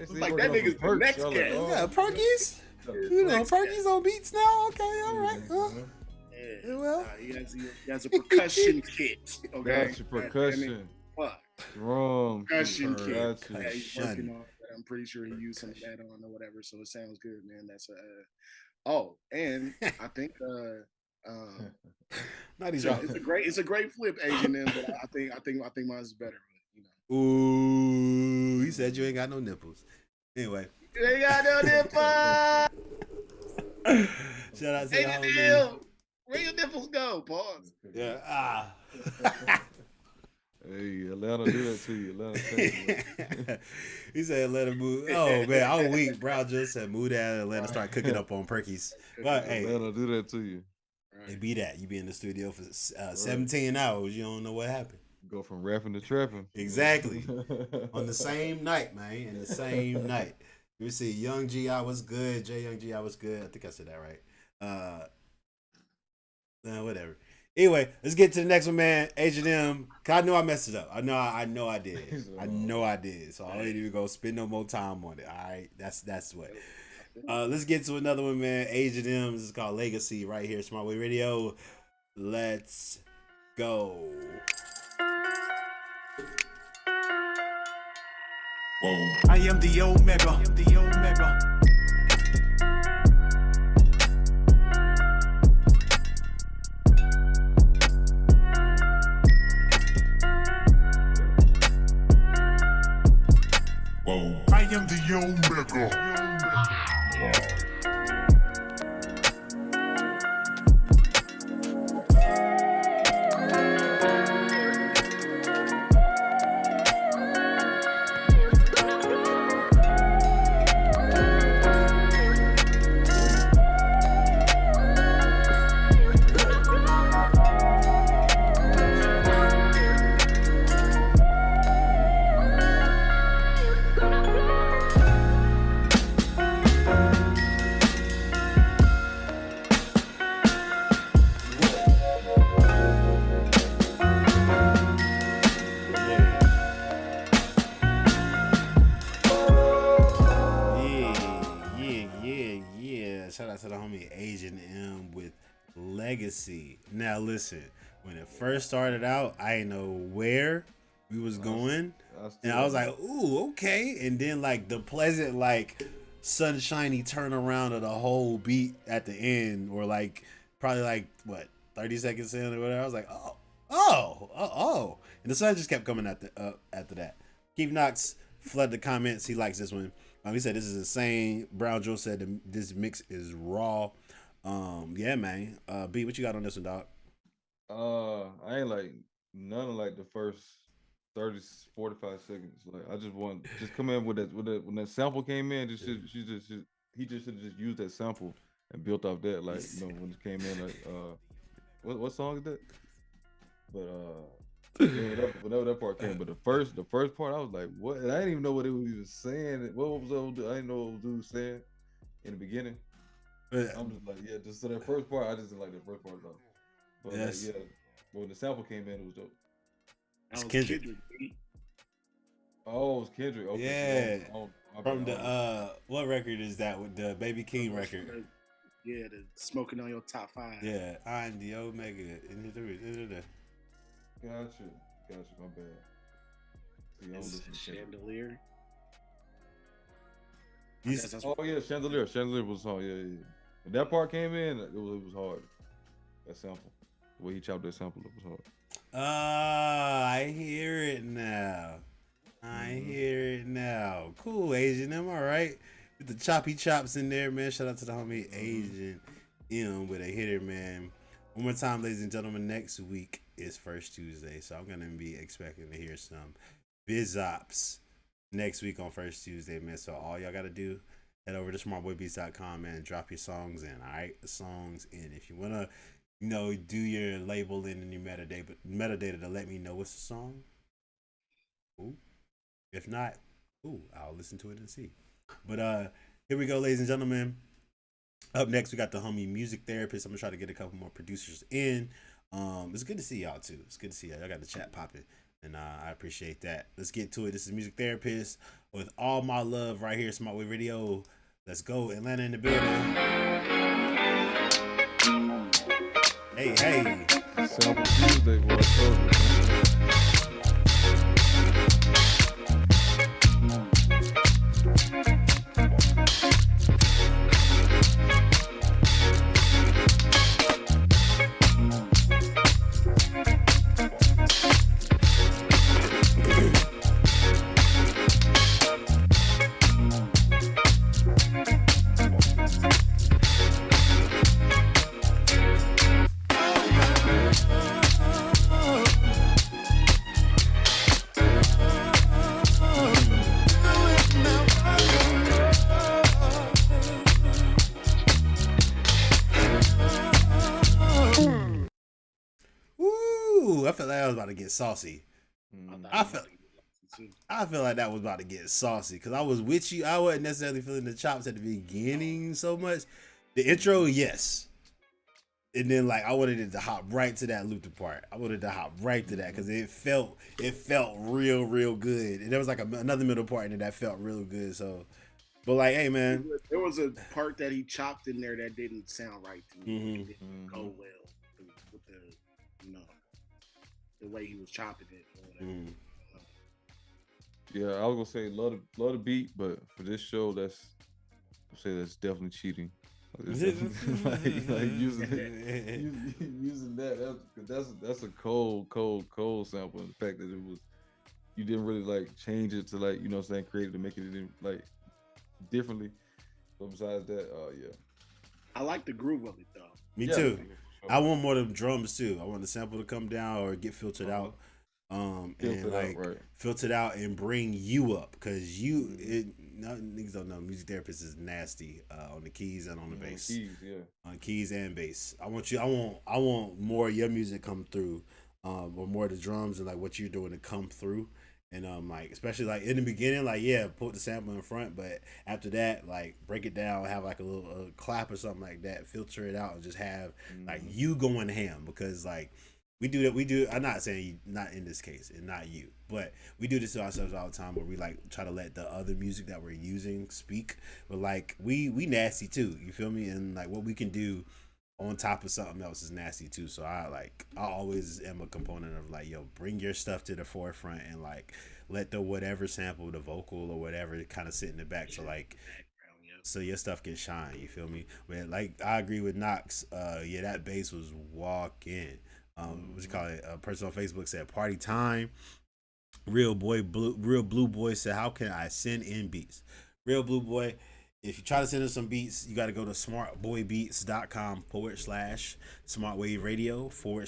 It's like that nigga's the next guy. yeah, Perkies. You know, Perkies on beats now. Okay, all right. Yeah. Well, he has a percussion kit. Okay, Gotcha, percussion. Fuck. Drum. Percussion kit. Gotcha. Yeah, he's working on that. I'm pretty sure he used some of that on or whatever. So it sounds good, man. That's and I think it's a great flip, Asian M, but I think mine's better. You know. Ooh, he said you ain't got no nipples. Anyway. You ain't got no nipples. Shout out to Hey, the the homie. deal. Where your nipples go? Pause. Yeah. Hey, Atlanta do that to you. Atlanta. He said let him move. Oh man, I'm weak. Brown just said move to Atlanta, start cooking up on Perkies. But hey, Atlanta do that to you. it be that. You be in the studio for 17 hours. You don't know what happened. Go from rapping to trapping. Exactly. On the same night, man. In the same night. Let me see. Young G.I. was good. J Young G.I. was good. I think I said that right. Whatever. Anyway, let's get to the next one, man. H&M. I know I messed it up. I know I did. I know I did. So I ain't even gonna spend no more time on it. All right. That's what. Let's get to another one, man. H&M. This is called Legacy right here. Smart Way Radio. Let's go. Whoa. I am the Omega. Whoa. I am the Omega. Shout out to the homie Asian M with Legacy. Now listen, when it first started out, I didn't know where we was going, and I was like, "Ooh, okay." And then like the pleasant like sunshiny turnaround of the whole beat at the end, or like probably like what 30 seconds in or whatever. I was like, oh, and the sun just kept coming after that. Keith Knox flooded the comments. He likes this one. He said this is insane. Brown Joe said this mix is raw. Yeah, man. B, what you got on this one, dog? I ain't like none of like the first 30, 45 seconds. Like I just come in with that when that sample came in, he just should have just used that sample and built off that. Like, when it came in, like what song is that? But whenever that part came, but the first part, I was like, what? And I didn't even know what it was even saying. What was I didn't know what the dude was saying in the beginning. I'm just like, yeah, just so that first part, I just didn't like the first part at all. But yes. Like, yeah, when the sample came in, it was dope. That was Kendrick. Oh, it was Kendrick. Okay. Yeah. From the what record is that with the Baby King record? Yeah, the Smoking on Your Top 5. Yeah, I'm the Omega. Gotcha, my bad. It's Chandelier. Oh yeah, Chandelier was hard. Yeah. When that part came in, it was hard. That sample, the way he chopped that sample up was hard. I hear it now. Hear it now. Cool, Asian M, all right. With the choppy chops in there, man. Shout out to the homie Asian M with a hitter, man. One more time, ladies and gentlemen. Next week is First Tuesday, so I'm gonna be expecting to hear some Beatz next week on First Tuesday, man. So all y'all gotta do, head over to smartboybeats.com, man, and drop your songs in. All right, the songs in. If you wanna, do your labeling and your metadata to let me know what's the song. Ooh. If not, I'll listen to it and see. But here we go, ladies and gentlemen. Up next, we got the homie Music Therapist. I'm gonna try to get a couple more producers in. It's good to see y'all too. It's good to see y'all. Y'all got the chat popping, and I appreciate that. Let's get to it. This is Music Therapist with All My Love right here, Smart Wave Radio. Let's go, Atlanta in the building. Hey. Sample Tuesday, what's up? I felt like I was about to get saucy. I feel like that was about to get saucy because I was with you. I wasn't necessarily feeling the chops at the beginning so much. The intro, yes. And then like I wanted it to hop right to that Luther part. I wanted to hop right to that because it felt real good. And there was like another middle part in it that felt real good. So, but like, hey man, there was a part that he chopped in there that didn't sound right to me. It didn't go well with the the way he was chopping it or whatever. Yeah, I was gonna say love the beat, but for this show, that's definitely cheating. Like using that. That's a cold sample. And the fact that you didn't really like change it to like create it to make it like differently. But besides that, yeah. I like the groove of it though. Me too. I want more of the drums too. I want the sample to come down or get filtered out. Filtered out and bring you up because niggas don't know music therapist is nasty on the keys and on the bass. On keys and bass. I want more of your music come through, or more of the drums and like what you're doing to come through. And like especially like in the beginning, like put the sample in front, but after that, like break it down, have like a little clap or something like that, filter it out, and just have like you going ham because like we do that. We do. I'm not saying you, not in this case, and not you, but we do this to ourselves all the time, where we like try to let the other music that we're using speak. But like we nasty too. You feel me? And like what we can do on top of something else is nasty too. So I always am a component of like, yo, bring your stuff to the forefront and like let the whatever sample, the vocal or whatever, kind of sit in the back. So like so your stuff can shine. You feel me? But like I agree with Knox. Yeah, that bass was walking. What you call it? A person on Facebook said party time. Real blue boy said, how can I send in beats? Real blue boy, if you try to send us some beats, you got to go to smartboybeats.com /smartwave radio / event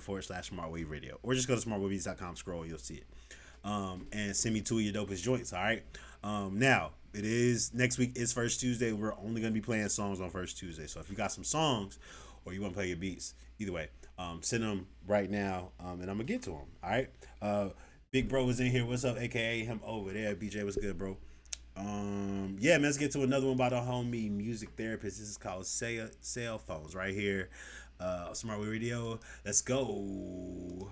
/ smartwave radio, or just go to smartboybeats.com, scroll, you'll see it. And send me 2 of your dopest joints. All right. Now it is next week is First Tuesday. We're only gonna be playing songs on First Tuesday. So if you got some songs or you want to play your beats, either way, send them right now, and I'm gonna get to them. All right. Big bro was in here. What's up, aka him over there? BJ, what's good, bro? Yeah, man. Let's get to another one by the homie music therapist. This is called Cell Phones right here. Smart Way Radio. Let's go.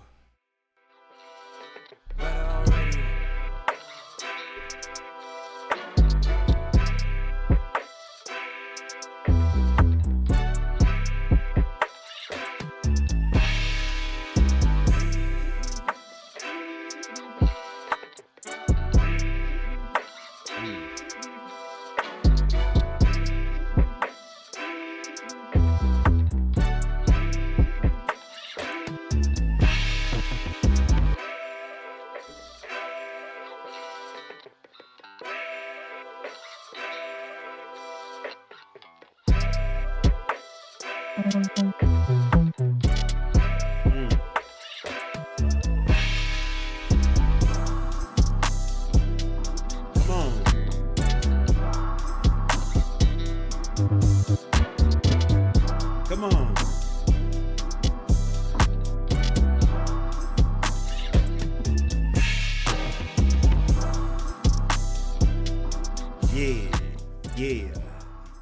Come on.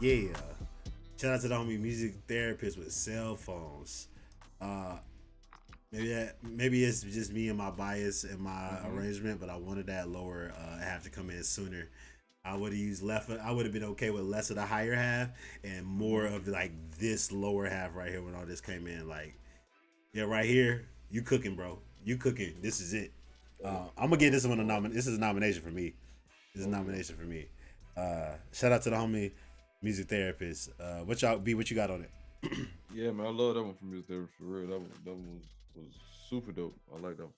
Yeah. Shout out to the homie music therapist with cell phones. Maybe it's just me and my bias and my arrangement, but I wanted that lower half to come in sooner. I would have used left. I would have been okay with less of the higher half and more of like this lower half right here when all this came in. Like, yeah, right here, you cooking, bro. You cooking. This is it. I'm gonna get this one a nomination. This is a nomination for me. Shout out to the homie music therapist. What you got on it? Yeah, man, I love that one from music therapist for real. That one was super dope. I like that one.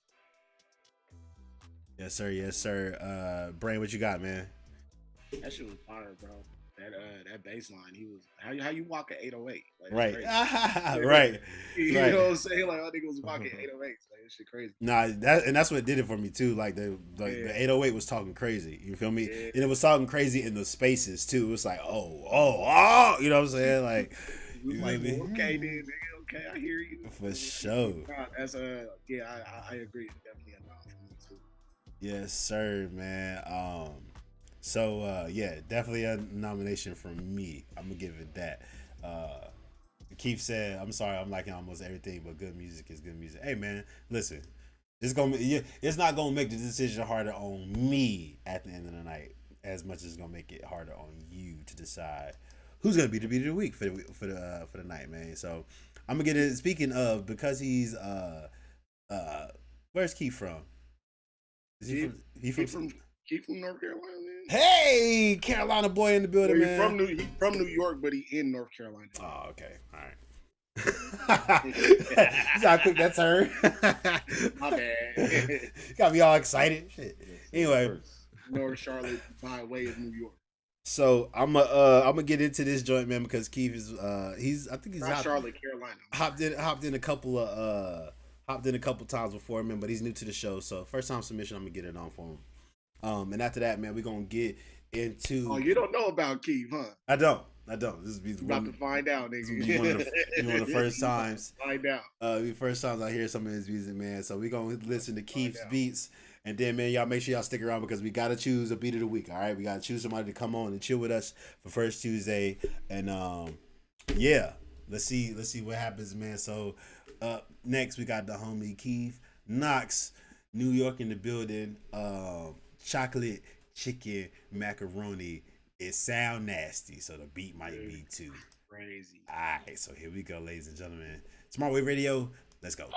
Yes, sir. Brain, what you got, man? That shit was fire, bro. That bass line, he was how you walk at 808. Like, right. Right. You know what I'm saying? Like I think it was walking 808. Like that shit crazy. Nah, that's what did it for me too. Like the 808 was talking crazy. You feel me? Yeah. And it was talking crazy in the spaces too. It was like, oh, you know what I'm saying? Like, you like, okay, then, okay, I hear you. For sure. That's yeah, I agree. Definitely a nod for me too. Yes, sir, man. So yeah, definitely a nomination from me. I'm gonna give it that. Keith said, "I'm sorry, I'm liking almost everything, but good music is good music." Hey, man, listen, it's not gonna make the decision harder on me at the end of the night as much as it's gonna make it harder on you to decide who's gonna be the beat of the week for the night, man. So I'm gonna get it. Speaking of, because he's where's Keith from? Is he from North Carolina, man. Hey, Carolina boy in the building, man. He from New York, but he in North Carolina. Oh, okay. All right. See how quick that's heard? My bad. Got me all excited. Shit. Anyway. North Charlotte by way of New York. So I'm gonna get into this joint, man, because Keith is he's Not Charlotte, Carolina. Hopped in a couple times before, man, but he's new to the show, so first time submission, I'm gonna get it on for him. And after that, man, we're gonna get into. Oh, you don't know about Keith, huh? I don't. This is about to find out, nigga. One of the first times. Find out. The first times I hear some of his music, man. So we're gonna listen to Keith's beats, and then, man, y'all make sure y'all stick around because we gotta choose a beat of the week. All right, we gotta choose somebody to come on and chill with us for First Tuesday, and yeah, let's see what happens, man. So Up next, we got the homie Keith Knox, New York in the building. Chocolate chicken macaroni. It sound nasty, so the beat might be too crazy. All right, so here we go, ladies and gentlemen. Smart Wave Radio. Let's go.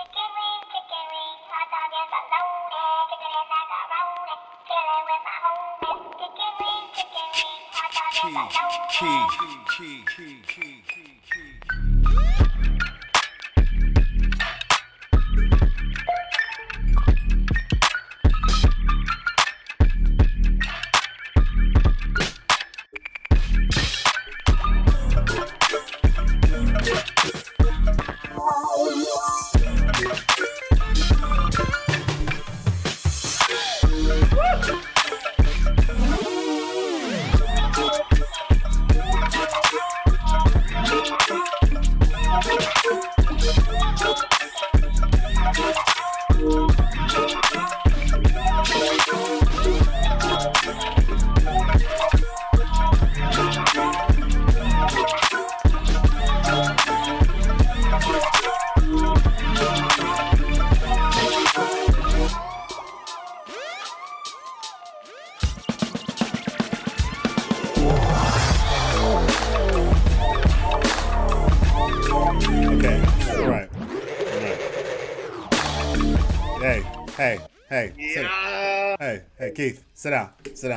Keith, sit down. Go sit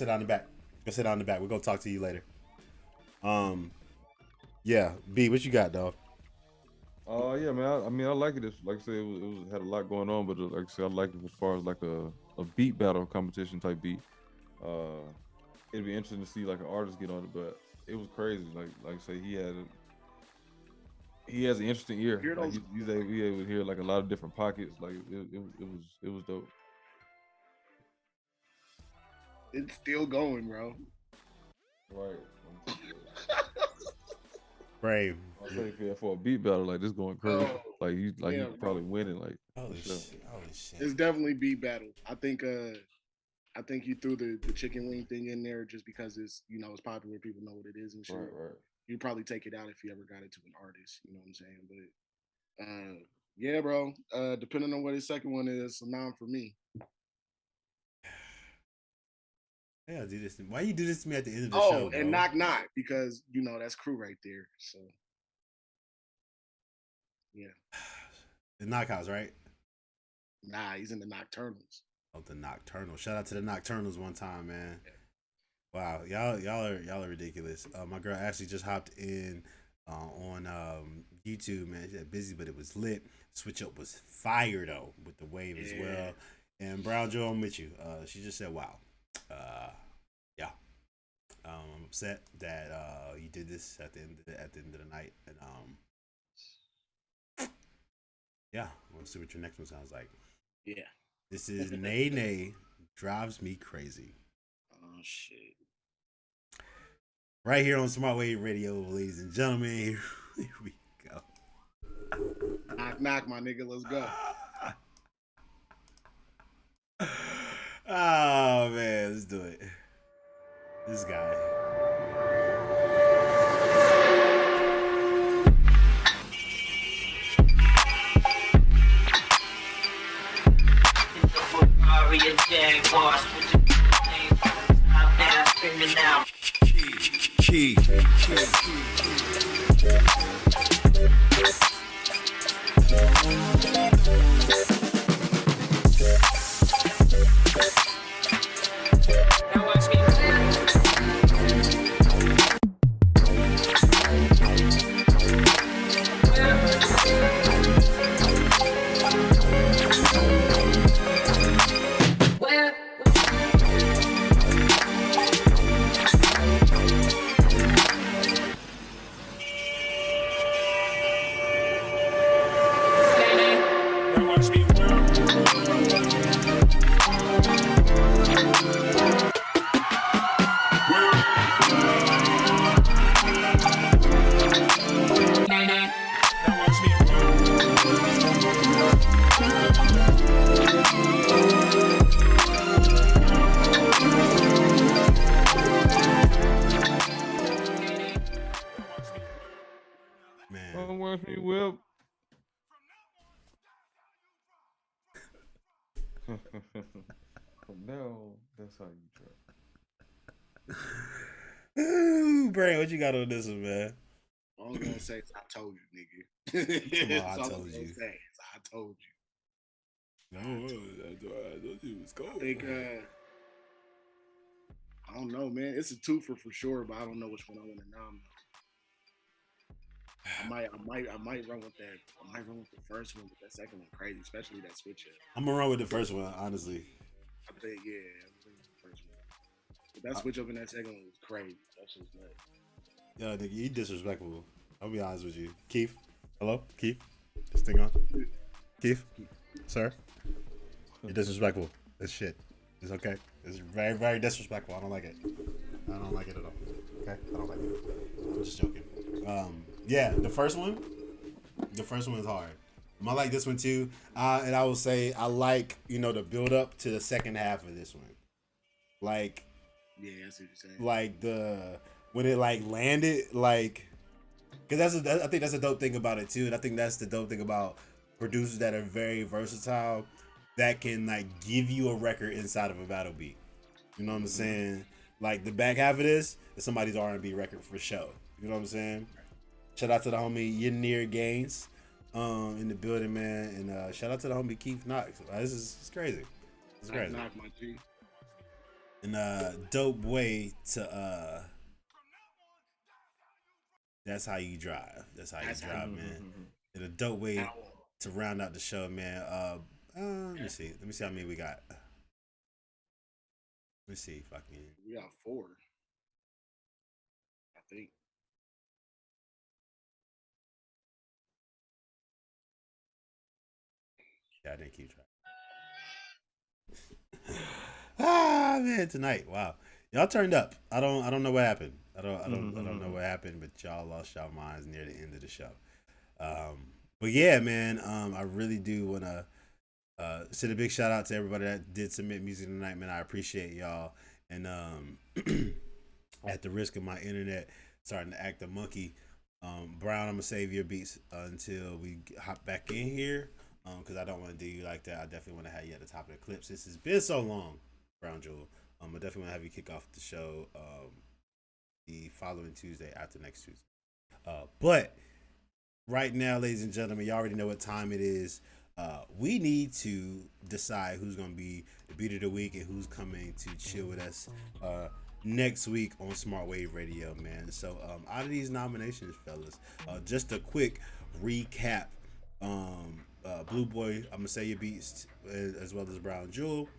down in the back. Go sit down in the back. We're gonna talk to you later. Yeah, B, what you got, dog? Yeah, man. I mean, I like it. Like I said, it had a lot going on, but like I said, I like it as far as like a beat battle competition type beat. It'd be interesting to see like an artist get on it, but it was crazy. Like I say, he has an interesting ear. Like he's able to hear like a lot of different pockets. Like it was dope. It's still going, bro. Right. Brave. I'll say for a beat battle like this going crazy. He's probably winning. Like holy shit. It's definitely beat battle. I think you threw the chicken wing thing in there just because it's it's popular. People know what it is and shit. Right. You'd probably take it out if you ever got it to an artist. You know what I'm saying? But yeah, bro. Depending on what his second one is, a 9 for me. Yeah, do this. Why you do this to me at the end of the show? Oh, and knock because that's crew right there. So yeah. The Knockhouse, right? Nah, he's in the Nocturnals. Oh, the Nocturnals. Shout out to the Nocturnals one time, man. Yeah. Wow, y'all are ridiculous. My girl actually just hopped in on YouTube, man. She got busy, but it was lit. Switch Up was fire though with the wave as well. And Brown Joe, I'm with you. She just said, "Wow." Yeah. I'm upset that you did this at the end of the night, and yeah, we'll see what your next one sounds like. Yeah. This is Nay Nay Drives Me Crazy. Oh shit. Right here on Smart Wave Radio, ladies and gentlemen. Here we go. Knock, my nigga. Let's go. Oh man, let's do it. This guy. Key. That's how you drop. Ooh, Brain, what you got on this one, man? All I'm gonna say is I told you, nigga. Come on, That's I all told I'm gonna you. say is I told you. No, I told you it's cold. I think I don't know, man. It's a twofer for sure, but I don't know which one I want to nominate. I might run with that. I might run with the first one, but that second one crazy, especially that switch up. I'm gonna run with the first one, honestly. I think yeah, I'm thinking the first one. But that switch up in that second one was crazy. That shit's nuts. Yo, nigga, you disrespectful. I'll be honest with you. Keith, hello, Keith. This thing on. Keith, sir, you're disrespectful. This shit. It's okay. It's very, very disrespectful. I don't like it. I don't like it at all. Okay, I don't like it. I'm just joking. Yeah, the first one is hard. I like this one too, and I will say I like the build up to the second half of this one. Like, Yeah, that's what you're saying. like when it like landed, like, because I think that's a dope thing about it too, and I think that's the dope thing about producers that are very versatile, that can like give you a record inside of a battle beat. You know what I'm saying? Like the back half of this is somebody's R&B record for show. You know what I'm saying? Shout out to the homie Yenir Gaines in the building, man, and shout out to the homie Keith Knox. This is crazy. It's crazy. Knock my G. And dope way to that's how you drive. That's how you drive, man. And a dope way to round out the show, man. Let me see. Let me see how many we got. Let me see if I can. We got 4. I think. Yeah, I didn't keep track. Man, tonight. Wow. Y'all turned up. I don't know what happened. I don't know what happened, but y'all lost y'all minds near the end of the show. But yeah, man, I really do want to send a big shout out to everybody that did submit music tonight, man. I appreciate y'all. And at the risk of my internet starting to act a monkey, Brown, I'm gonna save your beats until we hop back in here, because I don't want to do you like that. I definitely want to have you at the top of the clips. This has been so long, Brown Jewel. I definitely want to have you kick off the show the following Tuesday after next Tuesday. But right now, ladies and gentlemen, you already know what time it is. We need to decide who's going to be the beat of the week and who's coming to chill with us next week on Smart Wave Radio, man. So out of these nominations, fellas, just a quick recap. Blue Boy, I'm gonna say your beats as well as Brown Jewel.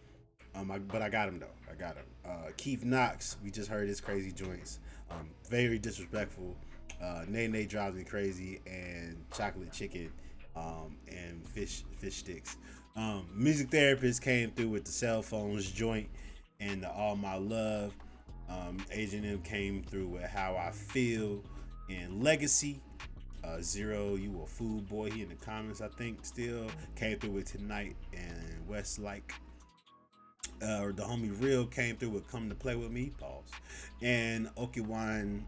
But I got him though. I got him. Keith Knox, we just heard his crazy joints. Very disrespectful. Nay drives me crazy, and chocolate chicken, and fish sticks. Music Therapist came through with the cell phones joint and the All My Love. Agent M came through with How I Feel and Legacy. Zero, you a fool boy. He in the comments, I think, still came through with Tonight and Westlake. Or the homie Real came through with Come to Play With Me, pause, and Okinawan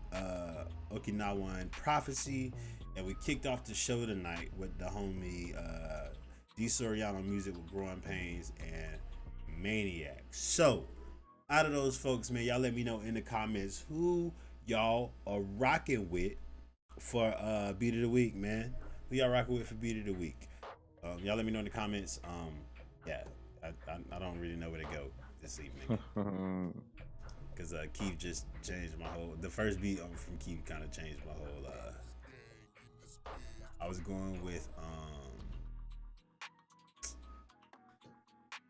Prophecy. And we kicked off the show tonight with the homie D Soriano Music with Growing Pains and Maniac. So out of those folks, man, y'all let me know in the comments who y'all are rocking with for beat of the week, man. Who y'all rocking with for beat of the week? Y'all let me know in the comments. Yeah, I don't really know where to go this evening, because Keith just changed my whole. The first beat from Keith kind of changed my whole. I was going with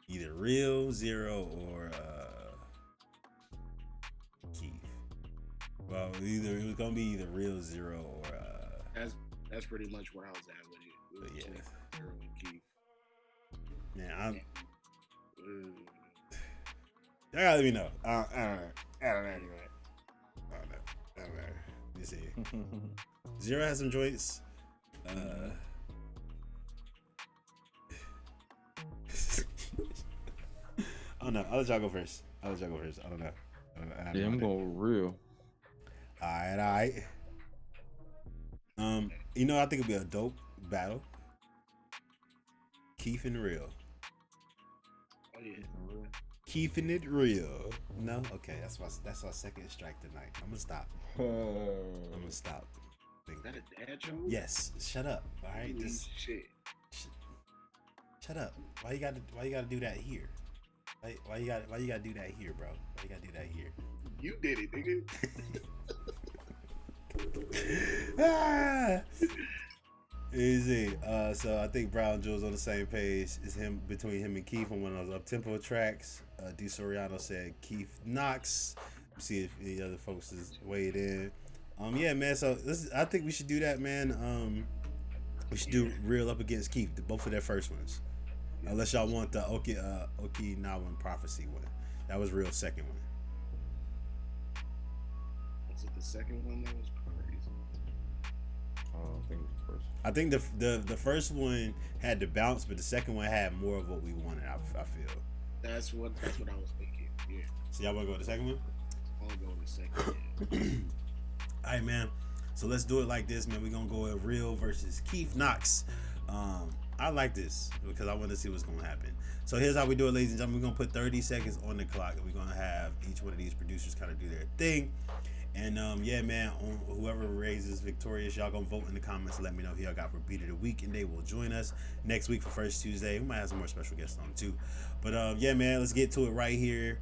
either Real, Zero, or Keith. Well, it was gonna be either Real, Zero, or That's pretty much where I was at with it. yeah. Zero and Keith. Man, y'all gotta let me know. I don't know anyway. I don't know. Let me see. Zero has some joints. I don't know. I'll let y'all go first. I don't know. Yeah, I'm going Real. All right. I think it'll be a dope battle. Keith and Real. Oh yeah. Keeping it real. No? Okay, that's our second strike tonight. I'm gonna stop. Is that a dad joke? Yes. Shut up. All right. Holy Just shit. shut up. Why you gotta do that here? Why you gotta do that here, bro? Why you gotta do that here? You did it, nigga. Easy. So I think Brown Jewel's on the same page. It's him between him and Keith on one of those up-tempo tracks. D Soriano said Keith Knox. See if any other folks is weighed in. Yeah, man. So I think we should do that, man. We should do Real up against Keith, both of their first ones. Unless y'all want the Okinawan Prophecy one. That was Real second one. Was it the second one that was crazy? I think it's the first. I think the first one had the bounce, but the second one had more of what we wanted. I feel. That's what I was thinking. Yeah. So y'all wanna go with the second one? I'll go with the second. Yeah. All right, man. So let's do it like this, man. We're gonna go with Real versus Keith Knox. I like this because I want to see what's gonna happen. So here's how we do it, ladies and gentlemen. We're gonna put 30 seconds on the clock, and we're gonna have each one of these producers kind of do their thing. And yeah, man, whoever raises victorious, y'all gonna vote in the comments and let me know who y'all got for Beat of the Week, and they will join us next week for First Tuesday. We might have some more special guests on too. But yeah, man, let's get to it right here.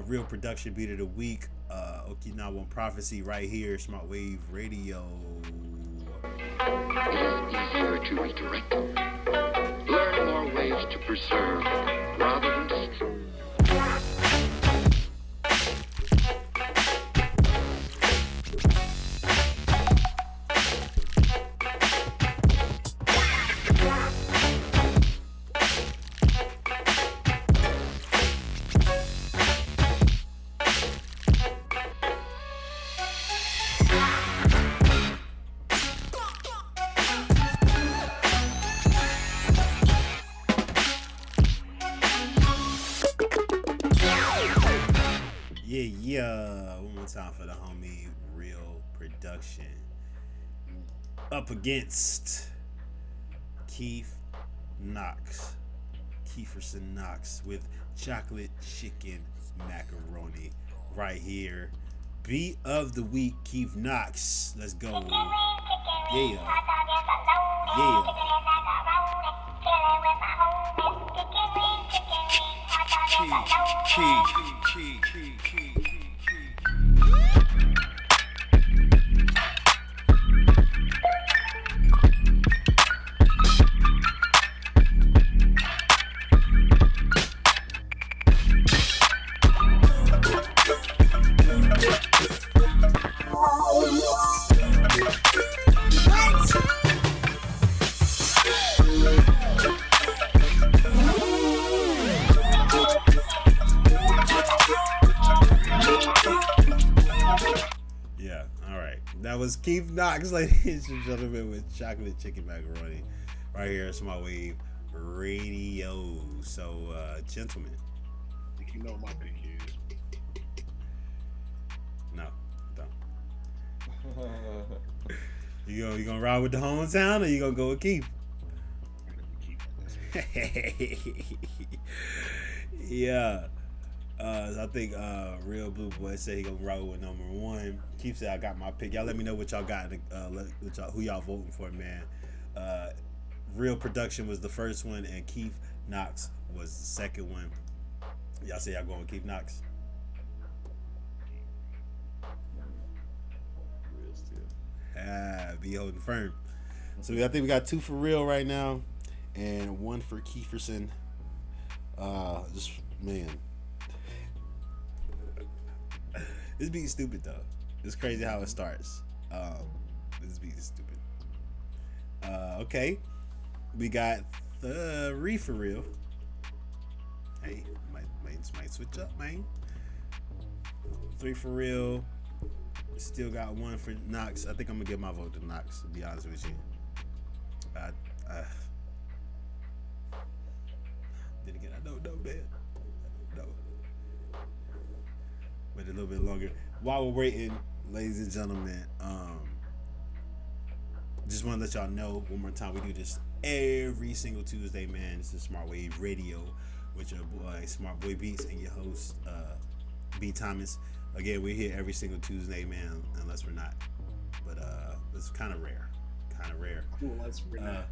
Real production Beat of the Week, Okinawan Prophecy right here, Smart Wave Radio. It is easier to redirect. Learn more ways to preserve rather than destroy. Yeah. One more time for the homie Real Production. Up against Keith Knox. Kieferson Knox with chocolate chicken macaroni right here. Beat of the Week, Keith Knox. Let's go. Yeah. That was Keith Knox, ladies and gentlemen, with chocolate chicken macaroni right here at Smart Wave Radio. So, gentlemen. I think you know what my pick is. No, don't. You gonna ride with the hometown, or you gonna go with Keith? Yeah. I think Real Blue Boy said he gonna roll with number one. Keith said I got my pick. Y'all let me know what y'all got. Who y'all voting for, man. Real Production was the first one, and Keith Knox was the second one. Y'all say y'all going with Keith Knox? Real still. Be holding firm. So I think we got 2 for Real right now, and 1 for Kieferson. Just man. This beat is stupid though. It's crazy how it starts. This beat is stupid. Okay. We got 3 for Real. Hey, might switch up, man. 3 for Real. Still got 1 for Knox. I think I'm gonna give my vote to Knox, to be honest with you. Then again, I don't know, man. No. Wait a little bit longer. While we're waiting, ladies and gentlemen, just want to let y'all know one more time, we do this every single Tuesday, man. This is Smart Wave Radio. with your boy Smart Boy Beatz and your host B Thomas. Again, we're here every single Tuesday, man, unless we're not. But it's kind of rare. Unless we're not.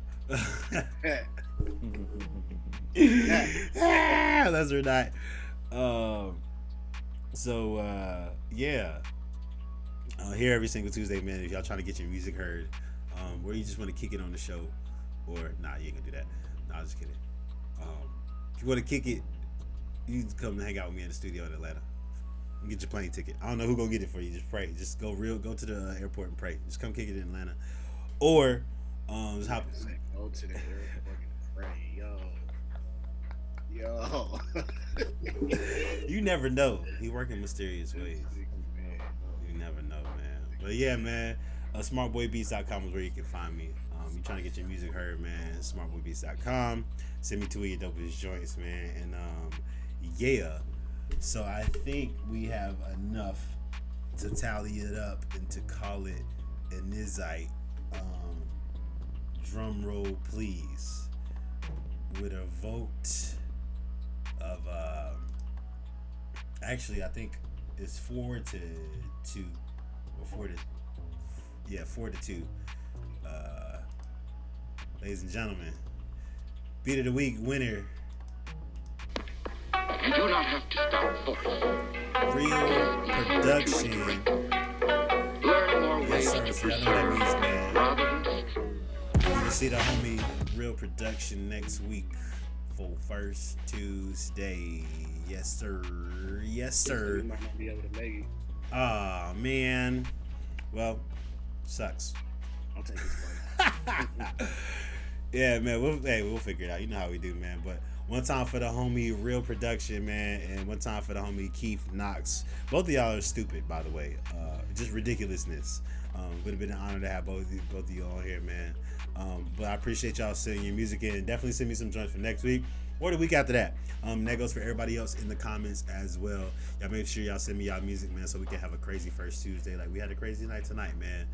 Unless we're not. Yeah. Here every single Tuesday, man. If y'all trying to get your music heard, or you just want to kick it on the show, or nah, you ain't gonna do that. Nah, I'm just kidding. If you want to kick it, you can come and hang out with me in the studio in Atlanta. And get your plane ticket. I don't know who gonna get it for you. Just pray. Just go to the airport and pray. Just come kick it in Atlanta, or just hop. Go to the airport and pray, yo. You never know. He work in mysterious ways. You never know, man. But yeah, man. SmartBoyBeats.com is where you can find me. You trying to get your music heard, man. SmartBoyBeats.com. Send me two of your dopest joints, man. And yeah. So I think we have enough to tally it up and to call it a Nizite. Drum roll, please. With a vote of actually I think it's 4-2 or 4-2. Ladies and gentlemen, Beat of the Week winner, You do not have to stop force. Real Production. Learn more Yes, ways sir. to See, I know what that means, preserve man. rather than destroy. You're gonna see the homie Real Production next week for First Tuesday. Yes, sir. Yes, sir. You might not be able to make it. Ah, man. Well, sucks. I'll take this. Yeah, man. We'll figure it out. You know how we do, man. But one time for the homie Real Production, man, and one time for the homie Keith Knox. Both of y'all are stupid, by the way. Just ridiculousness. Would have been an honor to have both of you on here, man. But I appreciate y'all sending your music in. Definitely send me some joints for next week or the week after that. That goes for everybody else in the comments as well. Y'all make sure y'all send me y'all music, man, so we can have a crazy First Tuesday. Like we had a crazy night tonight, man.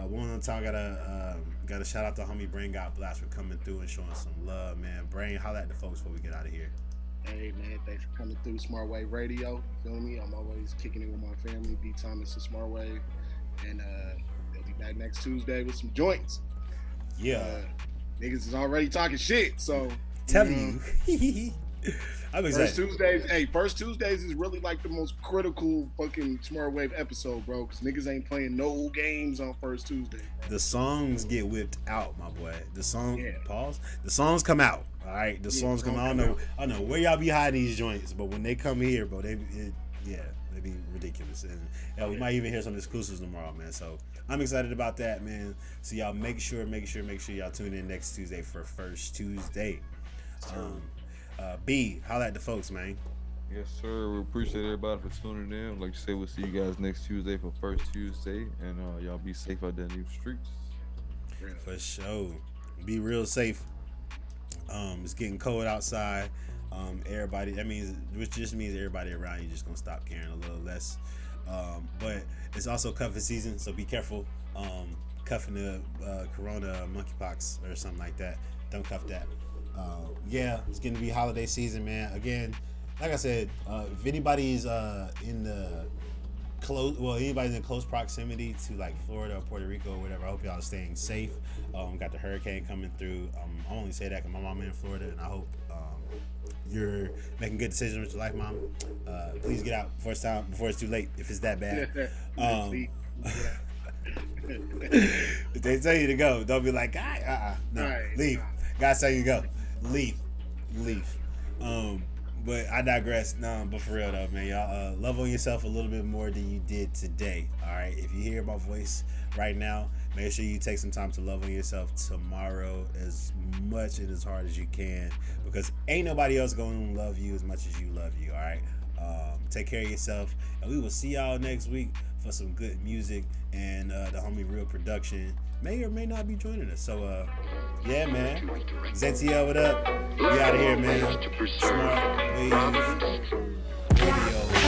One on time, gotta shout out to homie Brain Got Blast for coming through and showing some love, man. Brain, holla at the folks before we get out of here. Hey man, thanks for coming through Smart Wave Radio. You feel me? I'm always kicking it with my family. B Thomas and Smart Wave, and they'll be back next Tuesday with some joints. Yeah, niggas is already talking shit, so telling you. I'm excited. First Tuesdays is really like the most critical fucking Smart Wave episode, bro. Cause niggas ain't playing no games on First Tuesday. Bro. The songs get whipped out, my boy. The songs come out. All right, the songs come out. I don't know where y'all be hiding these joints, but when they come here, bro, they be ridiculous. And we might even hear some exclusives tomorrow, man. So I'm excited about that, man. So y'all make sure y'all tune in next Tuesday for First Tuesday. B, holla at the folks, man. Yes, sir. We appreciate everybody for tuning in. Like you say, we'll see you guys next Tuesday for First Tuesday, and y'all be safe out there in these streets. For sure. Be real safe. It's getting cold outside. Everybody, which just means everybody around you just gonna stop caring a little less. But it's also cuffing season, so be careful. Cuffing the corona monkeypox or something like that. Don't cuff that. It's gonna be holiday season, man. Again, like I said, if anybody's anybody's in close proximity to like Florida or Puerto Rico or whatever, I hope y'all are staying safe. Got the hurricane coming through. I only say that because my mom in Florida, and I hope you're making good decisions with your life, mom. Please get out before it's too late, if it's that bad. If they tell you to go, don't be like, leave. God tell you to go. Leave. But I digress. But for real though, man, y'all love on yourself a little bit more than you did today. All right. If you hear my voice right now, make sure you take some time to love on yourself tomorrow as much and as hard as you can, because ain't nobody else going to love you as much as you love you. All right. Take care of yourself, and we will see y'all next week for some good music. And the homie Real Production may or may not be joining us. So yeah, man. ZTL, what up? We out of here, man. Smart Wave Radio.